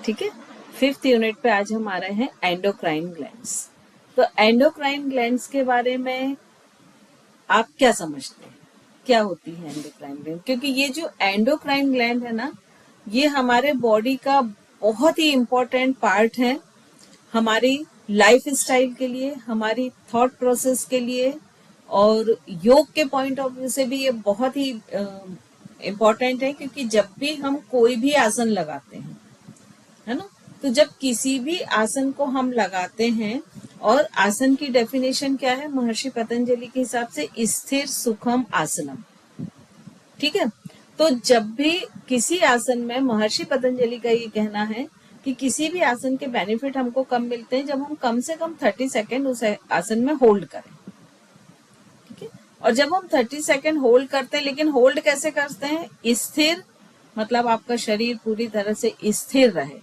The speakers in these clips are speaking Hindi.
ठीक है। 5th यूनिट पे आज हम आ रहे हैं एंडोक्राइन ग्लैंड्स। तो एंडोक्राइन ग्लैंड्स के बारे में आप क्या समझते हैं, क्या होती है एंडोक्राइन ग्लैंड? क्योंकि ये जो एंडोक्राइन ग्लैंड है ना, ये हमारे बॉडी का बहुत ही इम्पोर्टेंट पार्ट है, हमारी लाइफ स्टाइल के लिए, हमारी थॉट प्रोसेस के लिए, और योग के पॉइंट ऑफ व्यू से भी ये बहुत ही इम्पोर्टेंट है। क्योंकि जब भी हम कोई भी आसन लगाते हैं, है ना, तो जब किसी भी आसन को हम लगाते हैं, और आसन की डेफिनेशन क्या है महर्षि पतंजलि के हिसाब से, स्थिर सुखम आसनम। ठीक है। तो जब भी किसी आसन में, महर्षि पतंजलि का ये कहना है कि किसी भी आसन के बेनिफिट हमको कम मिलते हैं जब हम कम से कम 30 सेकेंड उस आसन में होल्ड करें। ठीक है। और जब हम 30 सेकेंड होल्ड करते हैं, लेकिन होल्ड कैसे करते हैं? स्थिर, मतलब आपका शरीर पूरी तरह से स्थिर रहे,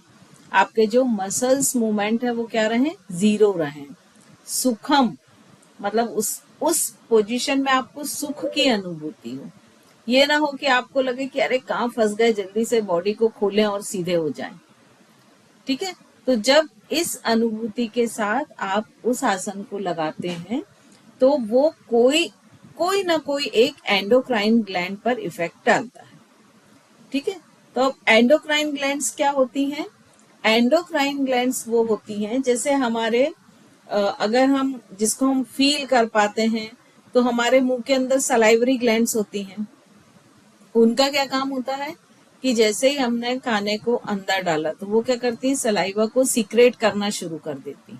आपके जो मसल्स मूवमेंट है वो क्या रहे? जीरो रहे। सुखम, मतलब उस पोजीशन में आपको सुख की अनुभूति हो। ये ना हो कि आपको लगे कि अरे कहाँ फंस गए, जल्दी से बॉडी को खोलें और सीधे हो जाएं। ठीक है। तो जब इस अनुभूति के साथ आप उस आसन को लगाते हैं, तो वो कोई ना कोई एक एंडोक्राइन ग्लैंड पर इफेक्ट डालता है। ठीक है। तो अब एंडोक्राइन ग्लैंड्स क्या होती हैं? एंडोक्राइन ग्लैंड्स वो होती हैं जैसे हमारे अगर हम जिसको हम फील कर पाते हैं, तो हमारे मुंह के अंदर सलाइवरी ग्लैंड्स होती हैं। उनका क्या काम होता है कि जैसे ही हमने खाने को अंदर डाला, तो वो क्या करती है? सलाइवा को सीक्रेट करना शुरू कर देती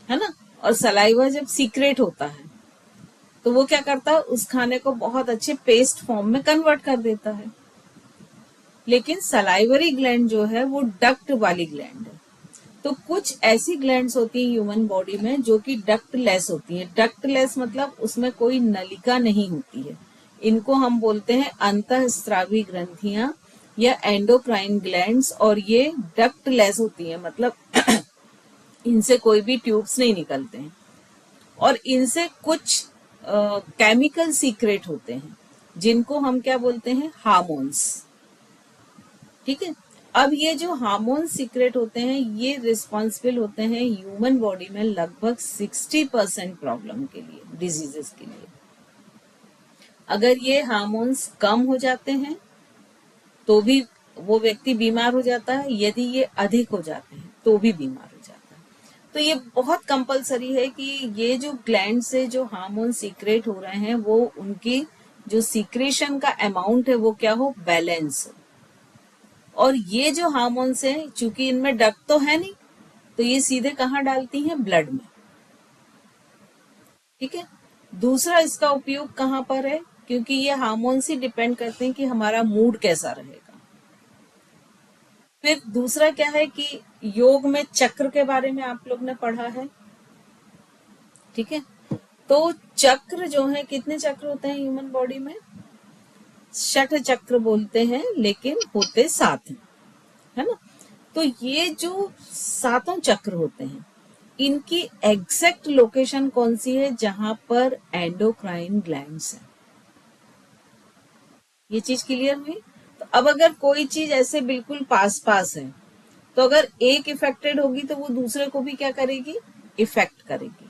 है ना। और सलाइवा जब सीक्रेट होता है, तो वो क्या करता है? उस खाने को बहुत अच्छे पेस्ट फॉर्म में कन्वर्ट कर देता है। लेकिन सलाइवरी ग्लैंड जो है वो डक्ट वाली ग्लैंड है। तो कुछ ऐसी ग्लैंड्स होती हैं ह्यूमन बॉडी में जो कि डक्टलेस होती हैं। डक्टलेस मतलब उसमें कोई नलिका नहीं होती है। इनको हम बोलते हैं अंतःस्रावी ग्रंथियां या एंडोक्राइन ग्लैंड्स, और ये डक्टलेस होती हैं, मतलब इनसे कोई भी ट्यूब्स नहीं निकलते हैं, और इनसे कुछ केमिकल सीक्रेट होते हैं जिनको हम क्या बोलते हैं? हार्मोन्स। ठीक है। अब ये जो हार्मोन सीक्रेट होते हैं, ये रिस्पॉन्सिबल होते हैं ह्यूमन बॉडी में लगभग 60% प्रॉब्लम के लिए, डिजीजेस के लिए। अगर ये हार्मोन्स कम हो जाते हैं तो भी वो व्यक्ति बीमार हो जाता है, यदि ये अधिक हो जाते हैं तो भी बीमार हो जाता है। तो ये बहुत कंपलसरी है कि ये जो ग्लैंड से जो हार्मोन सीक्रेट हो रहे हैं, वो उनकी जो सीक्रेशन का अमाउंट है वो क्या हो? बैलेंस हो। और ये जो हार्मोन्स हैं, चूंकि इनमें डक्ट तो है नहीं, तो ये सीधे कहाँ डालती हैं? ब्लड में। ठीक है। दूसरा इसका उपयोग कहाँ पर है? क्योंकि ये हार्मोन्स ही डिपेंड करते हैं कि हमारा मूड कैसा रहेगा। फिर दूसरा क्या है कि योग में चक्र के बारे में आप लोग ने पढ़ा है। ठीक है। तो चक्र जो है, कितने चक्र होते हैं ह्यूमन बॉडी में? 6 चक्र बोलते हैं, लेकिन होते 7 हैं, है ना। तो ये जो 7 चक्र होते हैं, इनकी एग्जैक्ट लोकेशन कौन सी है? जहां पर एंडोक्राइन ग्लैंड्स हैं। ये चीज क्लियर हुई? तो अब अगर कोई चीज ऐसे बिल्कुल पास पास है, तो अगर एक इफेक्टेड होगी तो वो दूसरे को भी क्या करेगी? इफेक्ट करेगी।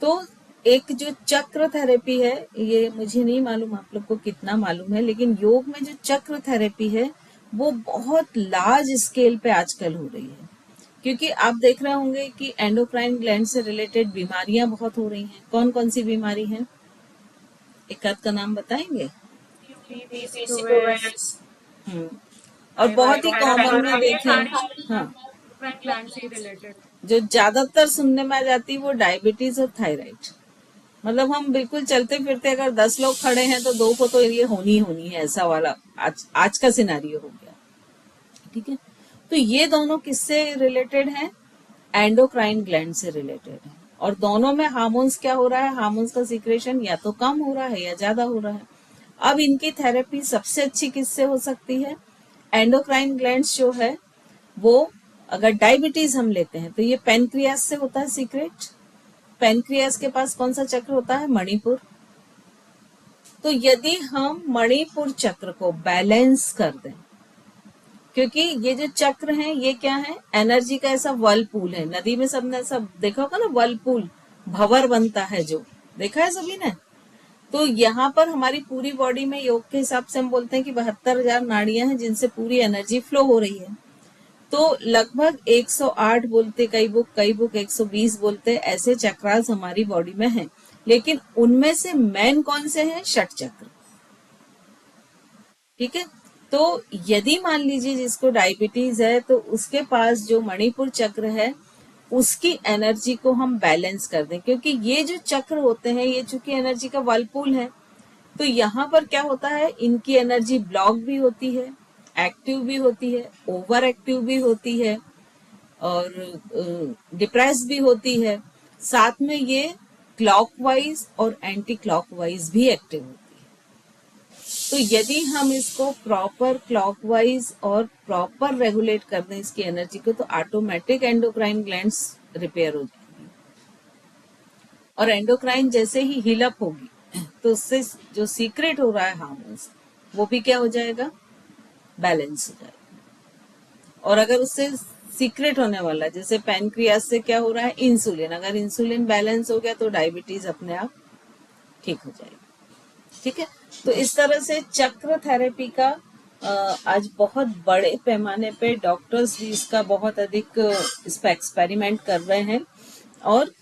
तो एक जो चक्र थेरेपी है, ये मुझे नहीं मालूम आप लोग को कितना मालूम है, लेकिन योग में जो चक्र थेरेपी है वो बहुत लार्ज स्केल पे आजकल हो रही है। क्योंकि आप देख रहे होंगे कि एंडोक्राइन ग्लैंड से रिलेटेड बीमारियां बहुत हो रही हैं। कौन कौन सी बीमारी हैं? एक आध का नाम बताएंगे? और बहुत ही कॉमन में देखें, हाँ, जो ज्यादातर सुनने में आ जाती है वो डायबिटीज और थायराइड। मतलब हम बिल्कुल चलते फिरते अगर 10 लोग खड़े हैं तो 2 को तो ये होनी है, ऐसा वाला आज का सिनारियो हो गया। ठीक है। तो ये दोनों किससे रिलेटेड हैं? एंडोक्राइन ग्लैंड से रिलेटेड है। और दोनों में हार्मोन्स क्या हो रहा है? हार्मोन्स का सीक्रेशन या तो कम हो रहा है या ज्यादा हो रहा है। अब इनकी थेरेपी सबसे अच्छी किससे हो सकती है? एंडोक्राइन ग्लैंड्स जो है वो, अगर डायबिटीज हम लेते हैं तो ये पेनक्रियास से होता है सीक्रेट। पेनक्रियास के पास कौन सा चक्र होता है? मणिपुर। तो यदि हम मणिपुर चक्र को बैलेंस कर दें, क्योंकि ये जो चक्र है ये क्या है, एनर्जी का ऐसा वर्लपूल है। नदी में सबने सब देखा होगा ना, वर्लपूल, भंवर बनता है जो, देखा है सभी ने। तो यहाँ पर हमारी पूरी बॉडी में योग के हिसाब से हम बोलते हैं कि 72,000 नाड़ियां हैं जिनसे पूरी एनर्जी फ्लो हो रही है। तो लगभग 108 बोलते कई बुक 120 बोलते, ऐसे चक्रास हमारी बॉडी में हैं। लेकिन उनमें से मेन कौन से हैं, षट चक्र। ठीक है। तो यदि मान लीजिए जिसको डायबिटीज है तो उसके पास जो मणिपुर चक्र है उसकी एनर्जी को हम बैलेंस कर दें, क्योंकि ये जो चक्र होते हैं ये चूंकि एनर्जी का वर्लपूल है, तो यहाँ पर क्या होता है, इनकी एनर्जी ब्लॉक भी होती है, एक्टिव भी होती है, ओवर एक्टिव भी होती है और डिप्रेस भी होती है। साथ में ये क्लॉकवाइज और एंटी क्लॉकवाइज भी एक्टिव होती है। तो यदि हम इसको प्रॉपर क्लॉकवाइज और प्रॉपर रेगुलेट कर दें इसकी एनर्जी को, तो ऑटोमेटिक एंडोक्राइन ग्लैंड्स रिपेयर हो जाएंगी और एंडोक्राइन जैसे ही हीलअप होगी तो उससे जो सीक्रेट हो रहा है हार्मोन्स वो भी क्या हो जाएगा, बैलेंस हो जाएगा। और अगर उससे सीक्रेट होने वाला, जैसे पैनक्रियास से क्या हो रहा है, इंसुलिन, अगर इंसुलिन बैलेंस हो गया तो डायबिटीज अपने आप ठीक हो जाएगी। ठीक है। तो इस तरह से चक्र थेरेपी का आज बहुत बड़े पैमाने पे डॉक्टर्स भी इसका बहुत अधिक इस पर एक्सपेरिमेंट कर रहे हैं। और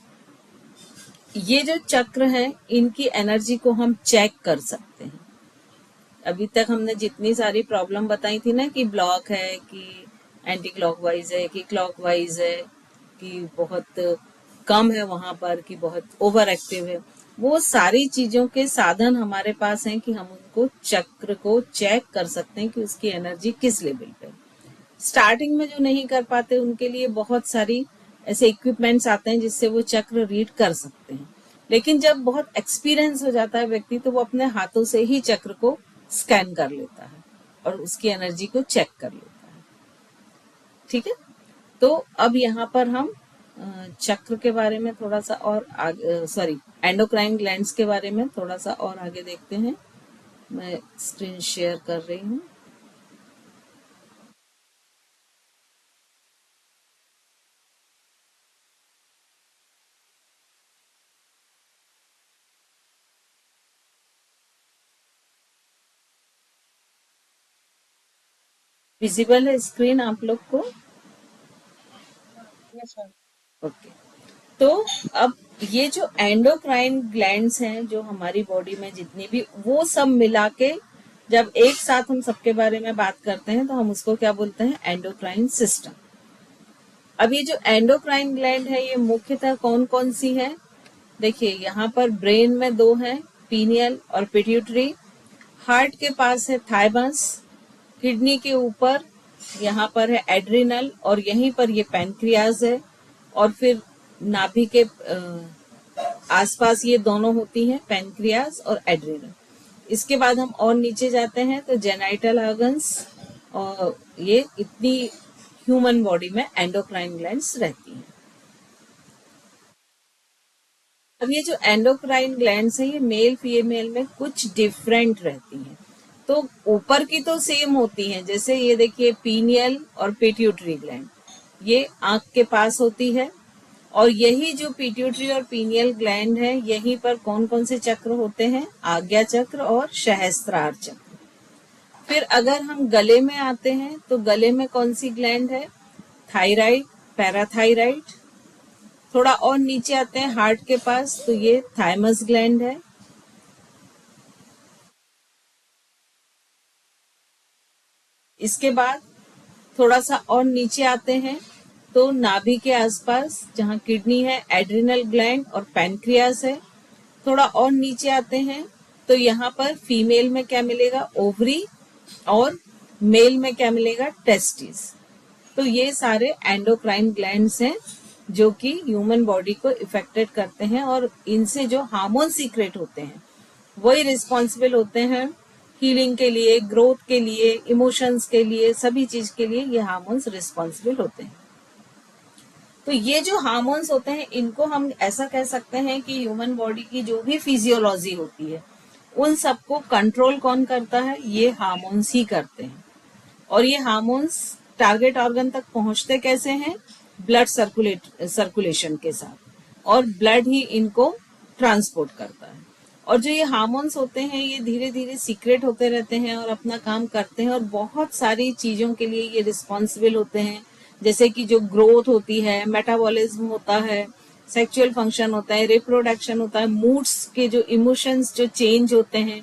ये जो चक्र है इनकी एनर्जी को हम चेक कर सकते हैं। अभी तक हमने जितनी सारी प्रॉब्लम बताई थी ना, कि ब्लॉक है, कि एंटी क्लॉकवाइज है, कि क्लॉकवाइज है, कि बहुत कम है वहां पर, कि बहुत ओवर एक्टिव है, वो सारी चीजों के साधन हमारे पास हैं कि हम उनको चक्र को चेक कर सकते हैं कि उसकी एनर्जी किस लेवल पे। स्टार्टिंग में जो नहीं कर पाते उनके लिए बहुत सारी ऐसे इक्विपमेंट्स आते हैं जिससे वो चक्र रीड कर सकते हैं। लेकिन जब बहुत एक्सपीरियंस हो जाता है व्यक्ति तो वो अपने हाथों से ही चक्र को स्कैन कर लेता है और उसकी एनर्जी को चेक कर लेता है। ठीक है। तो अब यहाँ पर हम चक्र के बारे में थोड़ा सा और आगे, एंडोक्राइन ग्लैंड्स के बारे में थोड़ा सा और आगे देखते हैं। मैं स्क्रीन शेयर कर रही हूँ। विजिबल है स्क्रीन आप लोग को? ओके। तो अब ये जो एंडोक्राइन ग्लैंड्स हैं जो हमारी बॉडी में जितनी भी, वो सब मिला के जब एक साथ हम सबके बारे में बात करते हैं तो हम उसको क्या बोलते हैं, एंडोक्राइन सिस्टम। अब ये जो एंडोक्राइन ग्लैंड है ये मुख्यतः कौन कौन सी है, देखिए यहाँ पर ब्रेन में दो है, पीनियल और पिट्यूटरी। हार्ट के पास है थाइमस। किडनी के ऊपर यहाँ पर है एड्रिनल और यहीं पर ये पैनक्रियाज है। और फिर नाभि के आसपास ये दोनों होती हैं, पैनक्रियाज और एड्रिनल। इसके बाद हम और नीचे जाते हैं तो जेनाइटल ऑर्गन्स, और ये इतनी ह्यूमन बॉडी में एंडोक्राइन ग्लैंड्स रहती हैं। अब ये जो एंडोक्राइन ग्लैंड्स हैं ये मेल फीमेल में कुछ डिफरेंट रहती हैं। तो ऊपर की तो सेम होती हैं, जैसे ये देखिए पीनियल और पिट्यूटरी ग्लैंड, ये आंख के पास होती है। और यही जो पिट्यूटरी और पीनियल ग्लैंड है यहीं पर कौन कौन से चक्र होते हैं, आज्ञा चक्र और सहस्त्रार चक्र। फिर अगर हम गले में आते हैं तो गले में कौन सी ग्लैंड है, थायराइड, पैराथायराइड। थोड़ा और नीचे आते हैं हार्ट के पास तो ये थाइमस ग्लैंड है। इसके बाद थोड़ा सा और नीचे आते हैं तो नाभि के आसपास जहाँ किडनी है, एड्रिनल ग्लैंड और पैनक्रियास है। थोड़ा और नीचे आते हैं तो यहाँ पर फीमेल में क्या मिलेगा, ओवरी, और मेल में क्या मिलेगा, टेस्टिस। तो ये सारे एंडोक्राइन ग्लैंड्स हैं जो कि ह्यूमन बॉडी को इफेक्टेड करते हैं और इनसे जो हार्मोन सीक्रेट होते हैं वही रिस्पॉन्सिबल होते हैं हीलिंग के लिए, ग्रोथ के लिए, इमोशंस के लिए, सभी चीज के लिए ये हार्मोन्स रिस्पॉन्सिबल होते हैं। तो ये जो हार्मोन्स होते हैं इनको हम ऐसा कह सकते हैं कि ह्यूमन बॉडी की जो भी फिजियोलॉजी होती है उन सबको कंट्रोल कौन करता है, ये हार्मोन्स ही करते हैं। और ये हार्मोन्स टारगेट ऑर्गन तक पहुंचते कैसे हैं? ब्लड सर्कुलेशन के साथ, और ब्लड ही इनको ट्रांसपोर्ट करता है। और जो ये हार्मोन्स होते हैं ये धीरे धीरे सीक्रेट होते रहते हैं और अपना काम करते हैं, और बहुत सारी चीजों के लिए ये रिस्पॉन्सिबल होते हैं, जैसे कि जो ग्रोथ होती है, मेटाबॉलिज्म होता है, सेक्सुअल फंक्शन होता है, रिप्रोडक्शन होता है, मूड्स के जो इमोशंस जो चेंज होते हैं,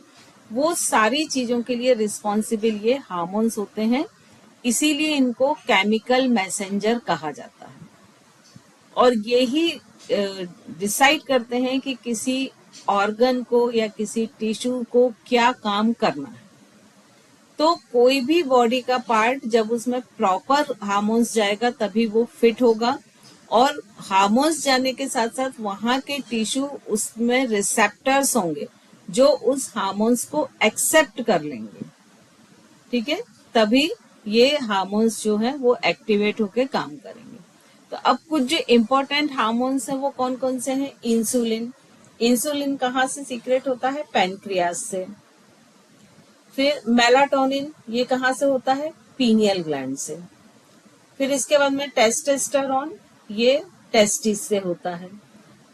वो सारी चीजों के लिए रिस्पॉन्सिबल ये हार्मोन्स होते हैं। इसीलिए इनको केमिकल मैसेंजर कहा जाता है, और यही डिसाइड करते हैं कि किसी ऑर्गन को या किसी टिश्यू को क्या काम करना है। तो कोई भी बॉडी का पार्ट जब उसमें प्रॉपर हार्मोन्स जाएगा तभी वो फिट होगा, और हार्मोन्स जाने के साथ साथ वहां के टिश्यू उसमें रिसेप्टर्स होंगे जो उस हार्मोन्स को एक्सेप्ट कर लेंगे, ठीक है, तभी ये हार्मोन्स जो है वो एक्टिवेट होके काम करेंगे। तो अब कुछ जो इम्पोर्टेंट हार्मोन्स हैं वो कौन कौन से हैं? इंसुलिन। इंसुलिन कहाँ से सीक्रेट होता है? पैनक्रियास से। फिर मेलाटोनिन, ये कहाँ से होता है? पीनियल ग्लैंड से। फिर इसके बाद में टेस्टोस्टेरोन, ये टेस्टिस से होता है।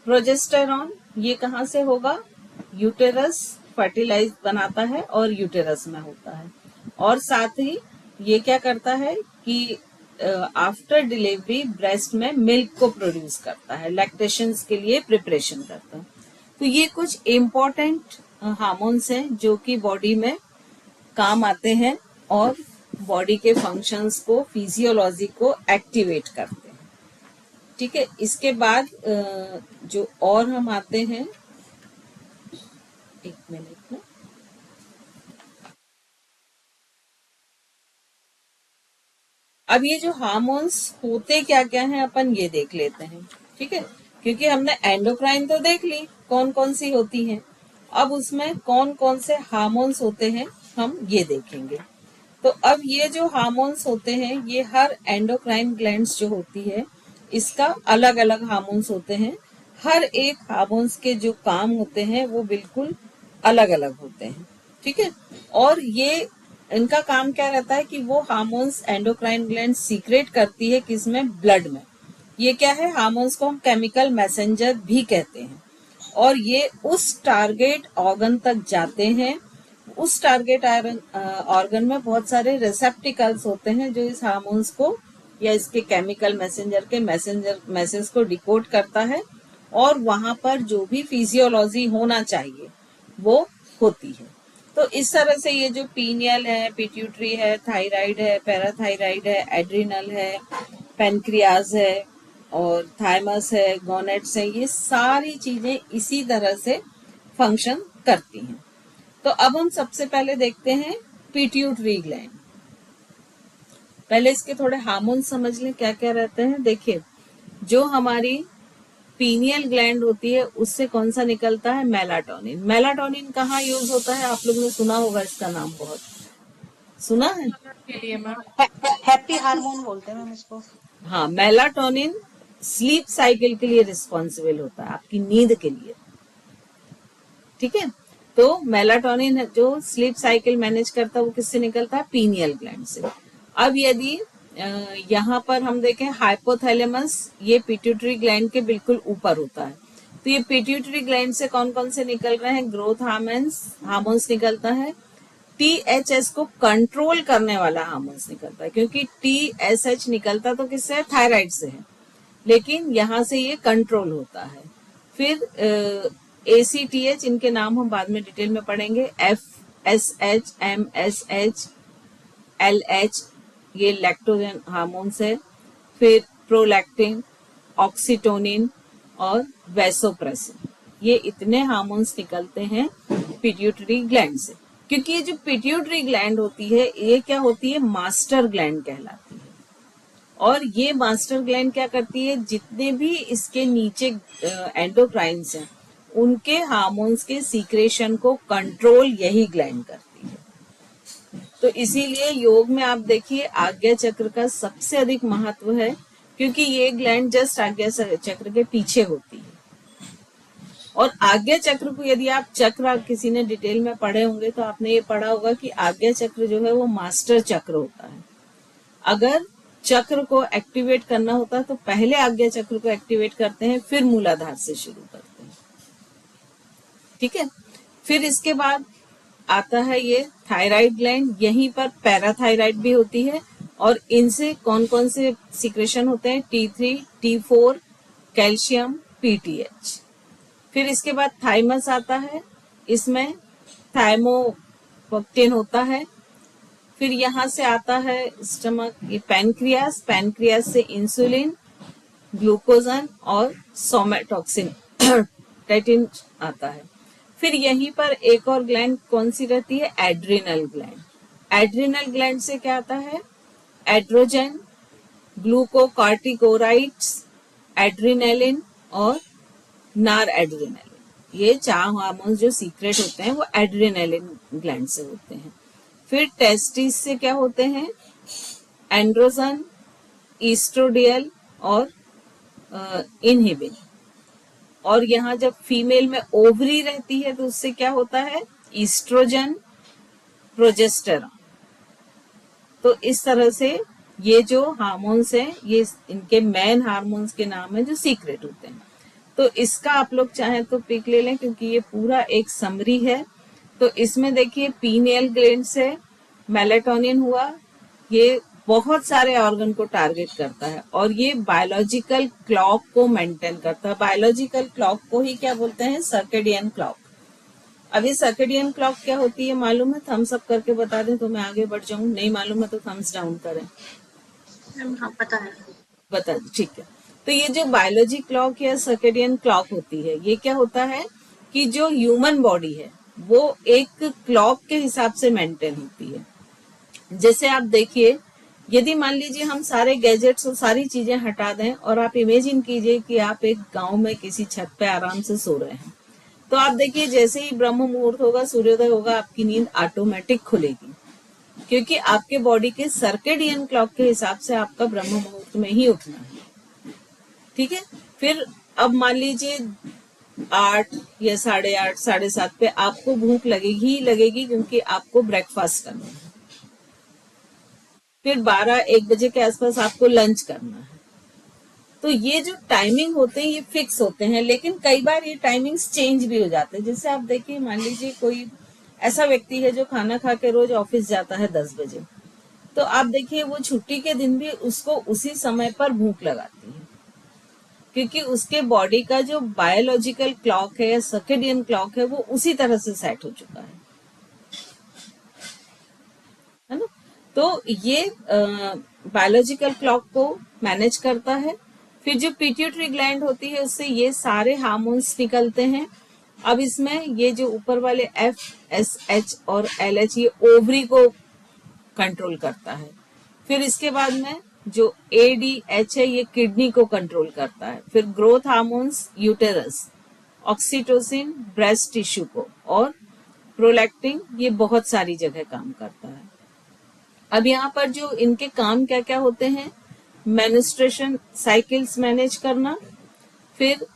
प्रोजेस्टेरॉन, ये कहाँ से होगा? यूटेरस फर्टिलाइज बनाता है और यूटेरस में होता है। और साथ ही ये क्या करता है कि आफ्टर डिलीवरी ब्रेस्ट में मिल्क को प्रोड्यूस करता है, लैक्टेशंस के लिए प्रिपरेशन करता है। तो ये कुछ इम्पोर्टेंट हार्मोन्स हैं जो कि बॉडी में काम आते हैं और बॉडी के फंक्शंस को, फिजियोलॉजी को एक्टिवेट करते हैं, ठीक है। इसके बाद जो और हम आते हैं, एक मिनट में, अब ये जो हार्मोन्स होते क्या क्या हैं अपन ये देख लेते हैं, ठीक है, क्योंकि हमने एंडोक्राइन तो देख ली कौन कौन सी होती हैं, अब उसमें कौन कौन से हार्मोन्स होते हैं हम ये देखेंगे। तो अब ये जो हार्मोन्स होते हैं ये हर एंडोक्राइन ग्लैंड्स जो होती है इसका अलग अलग हार्मोन्स होते हैं। हर एक हार्मोन्स के जो काम होते हैं वो बिल्कुल अलग अलग होते हैं, ठीक है। और ये इनका काम क्या रहता है कि वो हार्मोन्स एंडोक्राइन ग्लैंड सीक्रेट करती है किसमें? ब्लड में। ये क्या है? हार्मोन्स को हम केमिकल मैसेंजर भी कहते हैं, और ये उस टारगेट ऑर्गन तक जाते हैं। उस टारगेट ऑर्गन में बहुत सारे रिसेप्टिकल्स होते हैं जो इस हार्मोन्स को या इसके केमिकल मैसेंजर के मैसेज को डिकोड करता है, और वहां पर जो भी फिजियोलॉजी होना चाहिए वो होती है। तो इस तरह से ये जो पीनियल है, पिट्यूटरी है, थायराइड है, पैराथायराइड है, एड्रिनल है, पेनक्रियाज है, और थाइमस है, गोनेट्स है, ये सारी चीजें इसी तरह से फंक्शन करती हैं। तो अब हम सबसे पहले देखते हैं पिट्यूटरी ग्लैंड। पहले इसके थोड़े हार्मोन समझ लें क्या क्या रहते हैं। देखिए, जो हमारी पीनियल ग्लैंड होती है उससे कौन सा निकलता है? मेलाटोनिन। मेलाटोनिन कहाँ यूज होता है? आप लोगों ने सुना होगा, इसका नाम बहुत सुना है। हैप्पी हार्मोन बोलते हैं मैम इसको। हाँ, मेलाटोनिन स्लीप साइकिल के लिए रिस्पॉन्सिबल होता है, आपकी नींद के लिए, ठीक है। तो मेलाटोनिन जो स्लीप साइकिल मैनेज करता है वो किससे निकलता है? पीनियल ग्लैंड से। अब यदि यहाँ पर हम देखें हाइपोथैलेमस, ये पिट्यूटरी ग्लैंड के बिल्कुल ऊपर होता है। तो ये पिट्यूटरी ग्लैंड से कौन कौन से निकल रहे हैं? ग्रोथ हार्मोन्स निकलता है। THS को कंट्रोल करने वाला हार्मोन्स निकलता है, क्योंकि TSH निकलता तो किससे है? थायराइड से है, लेकिन यहाँ से ये कंट्रोल होता है। फिर ACTH, इनके नाम हम बाद में डिटेल में पढ़ेंगे। FSH, MSH, LH, ये लैक्टोजन हार्मोन्स है। फिर प्रोलैक्टिन, ऑक्सीटोनिन और वैसोप्रेसिन, ये इतने हार्मोन्स निकलते हैं पिट्यूटरी ग्लैंड से। क्योंकि ये जो पिट्यूटरी ग्लैंड होती है ये क्या होती है? मास्टर ग्लैंड कहलाती है। और ये मास्टर ग्लैंड क्या करती है? जितने भी इसके नीचे एंडोक्राइन्स हैं उनके हार्मोन्स के सीक्रेशन को कंट्रोल यही ग्लैंड करती है। तो इसीलिए योग में आप देखिए आज्ञा चक्र का सबसे अधिक महत्व है, क्योंकि ये ग्लैंड जस्ट आज्ञा चक्र के पीछे होती है। और आज्ञा चक्र को यदि आप चक्र किसी ने डिटेल में पढ़े होंगे तो आपने ये पढ़ा होगा कि आज्ञा चक्र जो है वो मास्टर चक्र होता है। अगर चक्र को एक्टिवेट करना होता है तो पहले आज्ञा चक्र को एक्टिवेट करते हैं, फिर मूलाधार से शुरू करते हैं। ठीक है। फिर इसके बाद आता है ये थायराइड ग्लैंड, यहीं पर पैराथायराइड भी होती है और इनसे कौन कौन से सिक्रेशन होते हैं, T3, T4, कैल्शियम, PTH। फिर इसके बाद थाइमस आता है, इसमें थाइमोपेक्टिन होता है। फिर यहाँ से आता है स्टमक, ये पैनक्रियास, पैनक्रियास से इंसुलिन, ग्लूकोजन और सोमेटॉक्सिन टेटिन आता है। फिर यहीं पर एक और ग्लैंड कौन सी रहती है, एड्रिनल ग्लैंड। एड्रिनल ग्लैंड से क्या आता है, एड्रोजन, ग्लूकोकॉर्टिकोराइड्स, एड्रिनेलिन और नार एड्रिनेलिन। ये 4 हार्मोन्स जो सीक्रेट होते हैं वो एड्रिनेलिन ग्लैंड से होते हैं। फिर टेस्टिस से क्या होते हैं, एंड्रोजन, ईस्ट्रोडियल और इनहिबिन। और यहाँ जब फीमेल में ओवरी रहती है तो उससे क्या होता है, ईस्ट्रोजन, प्रोजेस्टेरॉन। तो इस तरह से ये जो हार्मोन्स हैं ये इनके मेन हार्मोन्स के नाम है जो सीक्रेट होते हैं। तो इसका आप लोग चाहें तो पिक ले लें क्योंकि ये पूरा एक समरी है। तो इसमें देखिए पीनियल ग्लैंड से मेलेटोनिन हुआ, ये बहुत सारे ऑर्गन को टारगेट करता है और ये बायोलॉजिकल क्लॉक को मेंटेन करता है। बायोलॉजिकल क्लॉक को ही क्या बोलते हैं, सर्केडियन क्लॉक। अभी सर्केडियन क्लॉक क्या होती है मालूम है, थम्स अप करके बता दें तो मैं आगे बढ़ जाऊं, नहीं मालूम है तो थम्स डाउन करें। हाँ पता है। बता दो, ठीक है। तो ये जो बायोलॉजी क्लॉक या सर्केडियन क्लॉक होती है, ये क्या होता है कि जो ह्यूमन बॉडी है वो एक क्लॉक के हिसाब से मेंटेन होती है। जैसे आप देखिए, यदि मान लीजिए हम सारे गैजेट्स और सारी चीजें हटा दें और आप इमेजिन कीजिए कि आप एक गांव में किसी छत पे आराम से सो रहे हैं, तो आप देखिए जैसे ही ब्रह्म मुहूर्त होगा, सूर्योदय होगा, आपकी नींद ऑटोमेटिक खुलेगी क्योंकि आपके बॉडी के सर्केडियन क्लॉक के हिसाब से आपका ब्रह्म मुहूर्त में ही उठना है। ठीक है। फिर अब मान लीजिए 8 या 8:30, 7:30 पे आपको भूख लगेगी ही लगेगी क्योंकि आपको ब्रेकफास्ट करना है। फिर 12-1 बजे के आसपास आपको लंच करना है। तो ये जो टाइमिंग होते हैं ये फिक्स होते हैं, लेकिन कई बार ये टाइमिंग्स चेंज भी हो जाते हैं। जैसे आप देखिए, मान लीजिए कोई ऐसा व्यक्ति है जो खाना खा के रोज ऑफिस जाता है 10 बजे, तो आप देखिए वो छुट्टी के दिन भी उसको उसी समय पर भूख लगाती है क्योंकि उसके बॉडी का जो बायोलॉजिकल क्लॉक है या सर्केडियन क्लॉक है वो उसी तरह से सेट हो चुका है ना। तो ये बायोलॉजिकल क्लॉक को मैनेज करता है। फिर जो पिट्यूटरी ग्लैंड होती है उससे ये सारे हार्मोन्स निकलते हैं। अब इसमें ये जो ऊपर वाले FSH और LH ये ओवरी को कंट्रोल करता है। फिर इसके बाद में जो ADH है ये किडनी को कंट्रोल करता है। फिर growth hormones uterus, oxytocin breast tissue को, और प्रोलैक्टिन ये बहुत सारी जगह काम करता है। अब यहाँ पर जो इनके काम क्या क्या होते हैं, मेनिस्ट्रेशन साइकिल्स मैनेज करना, फिर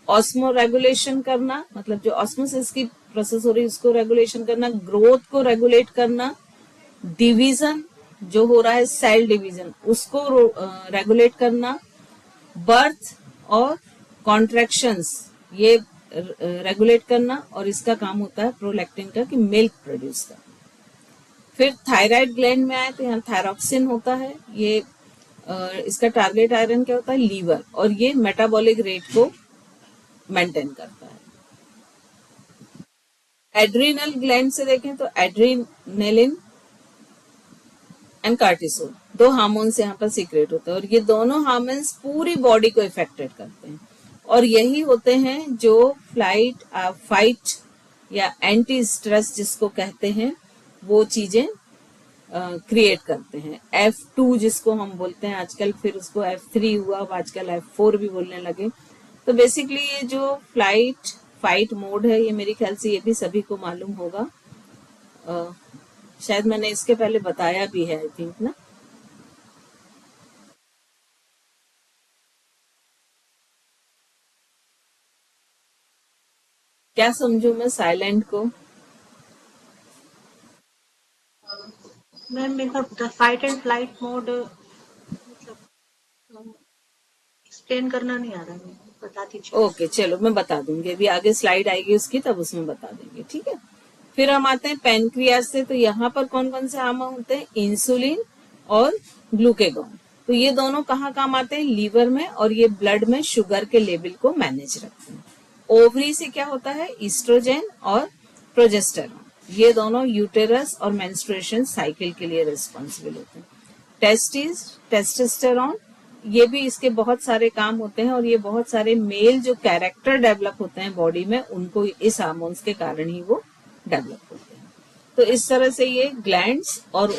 ऑस्मो रेगुलेशन करना, मतलब जो ऑस्मोसिस की प्रोसेस हो रही है उसको रेगुलेशन करना, ग्रोथ को रेगुलेट करना, डिवीजन जो हो रहा है सेल डिवीजन उसको रेगुलेट करना, बर्थ और कॉन्ट्रैक्शंस ये रेगुलेट करना, और इसका काम होता है प्रोलैक्टिन का कि मिल्क प्रोड्यूस करना। फिर थायराइड ग्लैंड में आए तो यहाँ थायरॉक्सिन होता है, ये इसका टारगेट आयरन क्या होता है, लीवर, और ये मेटाबॉलिक रेट को मेंटेन करता है। एड्रिनल ग्लैंड से देखें तो एड्रिनेलिन एंड कार्टिसोल 2 हार्मोन्स यहाँ पर सीक्रेट होते हैं और ये दोनों हार्मोन्स पूरी बॉडी को इफेक्टेड करते हैं और यही होते हैं जो फ्लाइट फाइट या एंटी स्ट्रेस जिसको कहते हैं वो चीजें क्रिएट करते हैं। F2 जिसको हम बोलते हैं आजकल, फिर उसको F3 हुआ, अब आजकल F4 भी बोलने लगे। तो बेसिकली ये जो फ्लाइट फाइट मोड है ये मेरे ख्याल से ये भी सभी को मालूम होगा। शायद मैंने इसके पहले बताया भी है, आई थिंक ना। क्या समझू मैं साइलेंट को? मैम मेरे को फाइट एंड फ्लाइट मोड मतलब एक्सप्लेन करना नहीं आ रहा है, बता दीजिए। ओके चलो मैं बता दूंगी, अभी आगे स्लाइड आएगी उसकी तब उसमें बता देंगे, ठीक है। फिर हम आते हैं पैनक्रियाज से। तो यहाँ पर कौन कौन से हार्मोन होते हैं? इंसुलिन और ग्लूकेगॉन। तो ये दोनों कहाँ काम आते हैं? लीवर में, और ये ब्लड में शुगर के लेवल को मैनेज रखते हैं। ओवरी से क्या होता है? ईस्ट्रोजन और प्रोजेस्टेरॉन, ये दोनों यूटेरस और मेंस्ट्रुएशन साइकिल के लिए रिस्पॉन्सिबल होते हैं। टेस्टोस्टेरोन, ये भी इसके बहुत सारे काम होते हैं, और ये बहुत सारे मेल जो कैरेक्टर डेवलप होते हैं बॉडी में, उनको इस हार्मोन्स के कारण ही वो डेवलप होते हैं। तो इस तरह से ये ग्लैंड्स और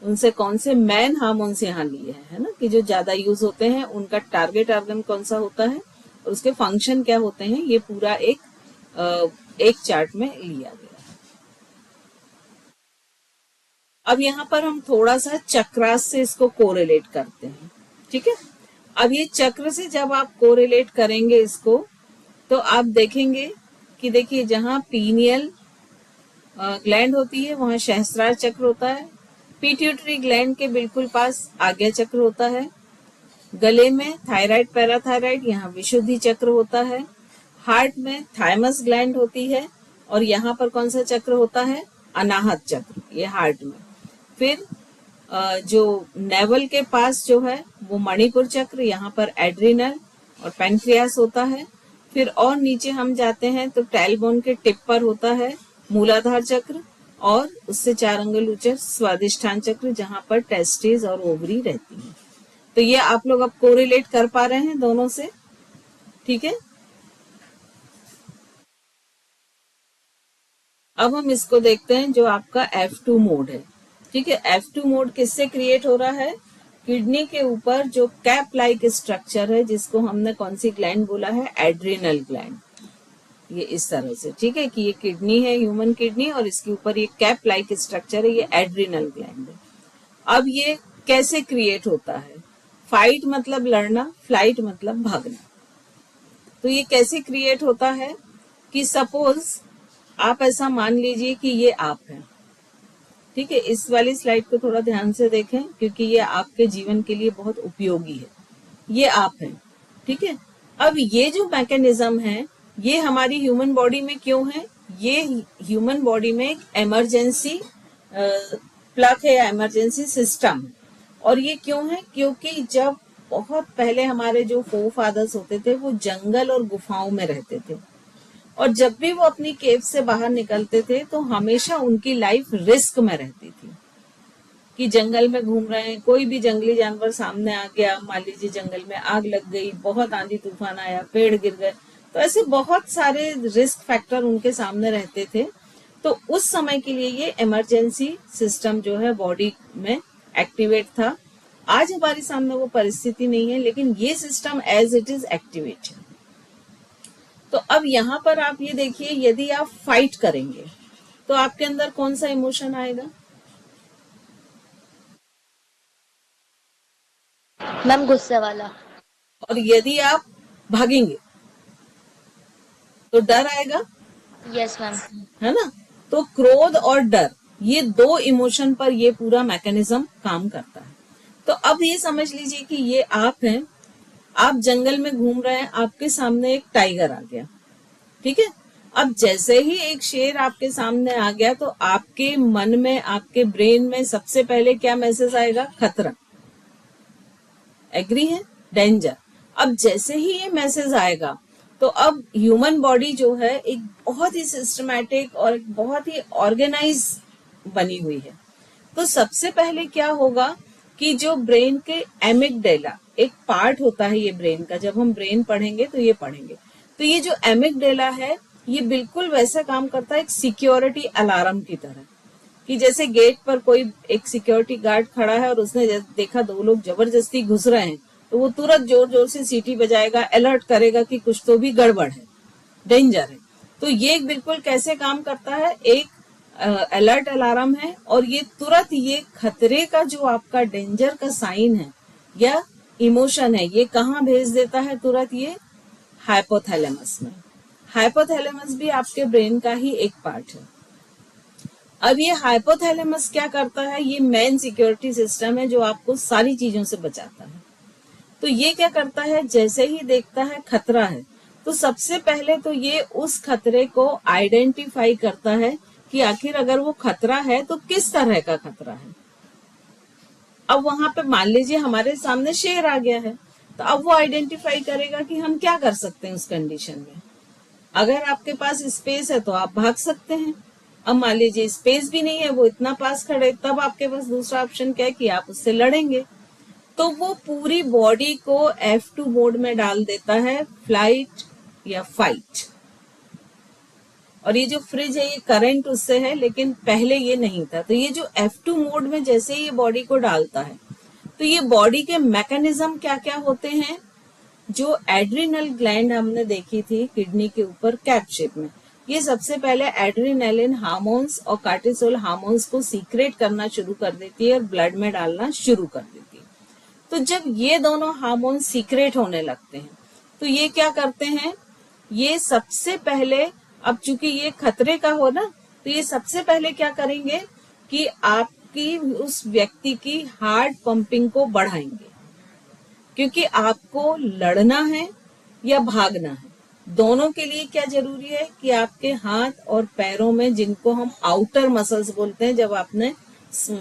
उनसे कौन से मेन हार्मोन्स यहाँ लिए हैं, है ना, कि जो ज्यादा यूज होते हैं, उनका टारगेट ऑर्गन कौन सा होता है और उसके फंक्शन क्या होते हैं, ये पूरा एक चार्ट में लिया गया है। अब यहाँ पर हम थोड़ा सा चक्रास से इसको कोरिलेट करते हैं, ठीक है। अब ये चक्र से जब आप कोरिलेट करेंगे इसको, तो आप देखेंगे कि देखिए जहां पीनियल ग्लैंड होती है वहां सहस्त्रार चक्र होता है। पिट्यूटरी ग्लैंड के बिल्कुल पास आज्ञा चक्र होता है। गले में थायराइड पैराथायराइड, यहाँ विशुद्धि चक्र होता है। हार्ट में थाइमस ग्लैंड होती है, और यहाँ पर कौन सा चक्र होता है? अनाहत चक्र, ये हार्ट में। फिर जो नेवल के पास जो है वो मणिपुर चक्र, यहाँ पर एड्रिनल और पैनक्रियास होता है। फिर और नीचे हम जाते हैं तो टेलबोन के टिप पर होता है मूलाधार चक्र, और उससे 4 अंगुल ऊंचे स्वादिष्ठान चक्र, जहाँ पर टेस्टिस और ओवरी रहती है। तो ये आप लोग अब कोरिलेट कर पा रहे हैं दोनों से, ठीक है। अब हम इसको देखते हैं जो आपका F2 मोड है, ठीक है। F2 मोड किससे क्रिएट हो रहा है? किडनी के ऊपर जो कैप लाइक स्ट्रक्चर है, जिसको हमने कौन सी ग्लैंड बोला है? Adrenal gland. ये इस तरह से, ठीक है, कि ये किडनी है, ह्यूमन किडनी, और इसके ऊपर ये कैप लाइक स्ट्रक्चर है, ये एड्रिनल ग्लैंड है। अब ये कैसे क्रिएट होता है? फाइट मतलब लड़ना, फ्लाइट मतलब भागना। तो ये कैसे क्रिएट होता है कि सपोज आप ऐसा मान लीजिए कि ये आप हैं, ठीक है। इस वाली स्लाइड को थोड़ा ध्यान से देखें, क्योंकि ये आपके जीवन के लिए बहुत उपयोगी है। ये आप हैं, ठीक है। अब ये जो मैकेनिज्म है, ये हमारी ह्यूमन बॉडी में क्यों है? ये ह्यूमन बॉडी में एक इमरजेंसी प्लग है या इमरजेंसी सिस्टम है। और ये क्यों है? क्योंकि जब बहुत पहले हमारे जो फोरफादर्स होते थे वो जंगल और गुफाओं में रहते थे, और जब भी वो अपनी केव से बाहर निकलते थे तो हमेशा उनकी लाइफ रिस्क में रहती थी, कि जंगल में घूम रहे हैं, कोई भी जंगली जानवर सामने आ गया, मान लीजिए जंगल में आग लग गई, बहुत आंधी तूफान आया, पेड़ गिर गए, तो ऐसे बहुत सारे रिस्क फैक्टर उनके सामने रहते थे। तो उस समय के लिए ये इमरजेंसी सिस्टम जो है बॉडी में एक्टिवेट था। आज हमारे सामने वो परिस्थिति नहीं है, लेकिन ये system as it is activate है। तो अब यहाँ पर आप ये देखिए, यदि आप फाइट करेंगे तो आपके अंदर कौन सा इमोशन आएगा? मैम गुस्से वाला। और यदि आप भागेंगे तो डर आएगा, यस मैम। है ना। तो क्रोध और डर, ये 2 इमोशन पर ये पूरा मैकेनिज्म काम करता है। तो अब ये समझ लीजिए कि ये आप हैं, आप जंगल में घूम रहे हैं, आपके सामने एक टाइगर आ गया, ठीक है। अब जैसे ही एक शेर आपके सामने आ गया तो आपके मन में, आपके ब्रेन में सबसे पहले क्या मैसेज आएगा? खतरा, एग्री है, डेंजर। अब जैसे ही ये मैसेज आएगा तो अब ह्यूमन बॉडी जो है एक बहुत ही सिस्टमैटिक और एक बहुत ही ऑर्गेनाइज बनी हुई है। तो सबसे पहले क्या होगा कि जो ब्रेन के एमिगडेला एक पार्ट होता है ये ब्रेन का, जब हम ब्रेन पढ़ेंगे तो ये पढ़ेंगे, तो ये जो एमिगडेला है ये बिल्कुल वैसा काम करता है एक सिक्योरिटी अलार्म की तरह, कि जैसे गेट पर कोई एक सिक्योरिटी गार्ड खड़ा है और उसने देखा 2 लोग जबरदस्ती घुस रहे हैं, तो वो तुरंत जोर जोर से सीटी बजाएगा, अलर्ट करेगा कि कुछ तो भी गड़बड़ है, डेंजर है। तो ये बिल्कुल कैसे काम करता है? एक अलर्ट अलार्म है, और ये तुरंत ये खतरे का जो आपका डेंजर का साइन है या इमोशन है, ये कहाँ भेज देता है तुरंत? ये हाइपोथैलेमस में। हाइपोथैलेमस भी आपके ब्रेन का ही एक पार्ट है। अब ये हाइपोथैलेमस क्या करता है, ये मेन सिक्योरिटी सिस्टम है जो आपको सारी चीजों से बचाता है। तो ये क्या करता है, जैसे ही देखता है खतरा है तो सबसे पहले तो ये उस खतरे को आइडेंटिफाई करता है कि आखिर अगर वो खतरा है तो किस तरह का खतरा है। अब वहां पे मान लीजिए हमारे सामने शेर आ गया है, तो अब वो आइडेंटिफाई करेगा कि हम क्या कर सकते हैं उस कंडीशन में। अगर आपके पास स्पेस है तो आप भाग सकते हैं। अब मान लीजिए स्पेस भी नहीं है, वो इतना पास खड़े, तब आपके पास दूसरा ऑप्शन क्या है कि आप उससे लड़ेंगे। तो वो पूरी बॉडी को F2 मोड में डाल देता है, फ्लाइट या फाइट। और ये जो फ्रिज है ये करंट उससे है, लेकिन पहले ये नहीं था। तो ये जो F2 मोड में जैसे ही ये बॉडी को डालता है, तो ये बॉडी के मैकेनिज्म क्या क्या होते हैं। जो एड्रिनल ग्लैंड हमने देखी थी किडनी के ऊपर कैप शेप में, ये सबसे पहले एड्रिनलिन हार्मोन्स और कार्टिसोल हार्मोन्स को सीक्रेट करना शुरू कर देती है और ब्लड में डालना शुरू कर देती है। तो जब ये दोनों हार्मोन सीक्रेट होने लगते हैं तो ये क्या करते हैं, ये सबसे पहले, अब चूंकि ये खतरे का हो ना, तो ये सबसे पहले क्या करेंगे कि आपकी उस व्यक्ति की हार्ट पंपिंग को बढ़ाएंगे, क्योंकि आपको लड़ना है या भागना है। दोनों के लिए क्या जरूरी है कि आपके हाथ और पैरों में, जिनको हम आउटर मसल्स बोलते हैं, जब आपने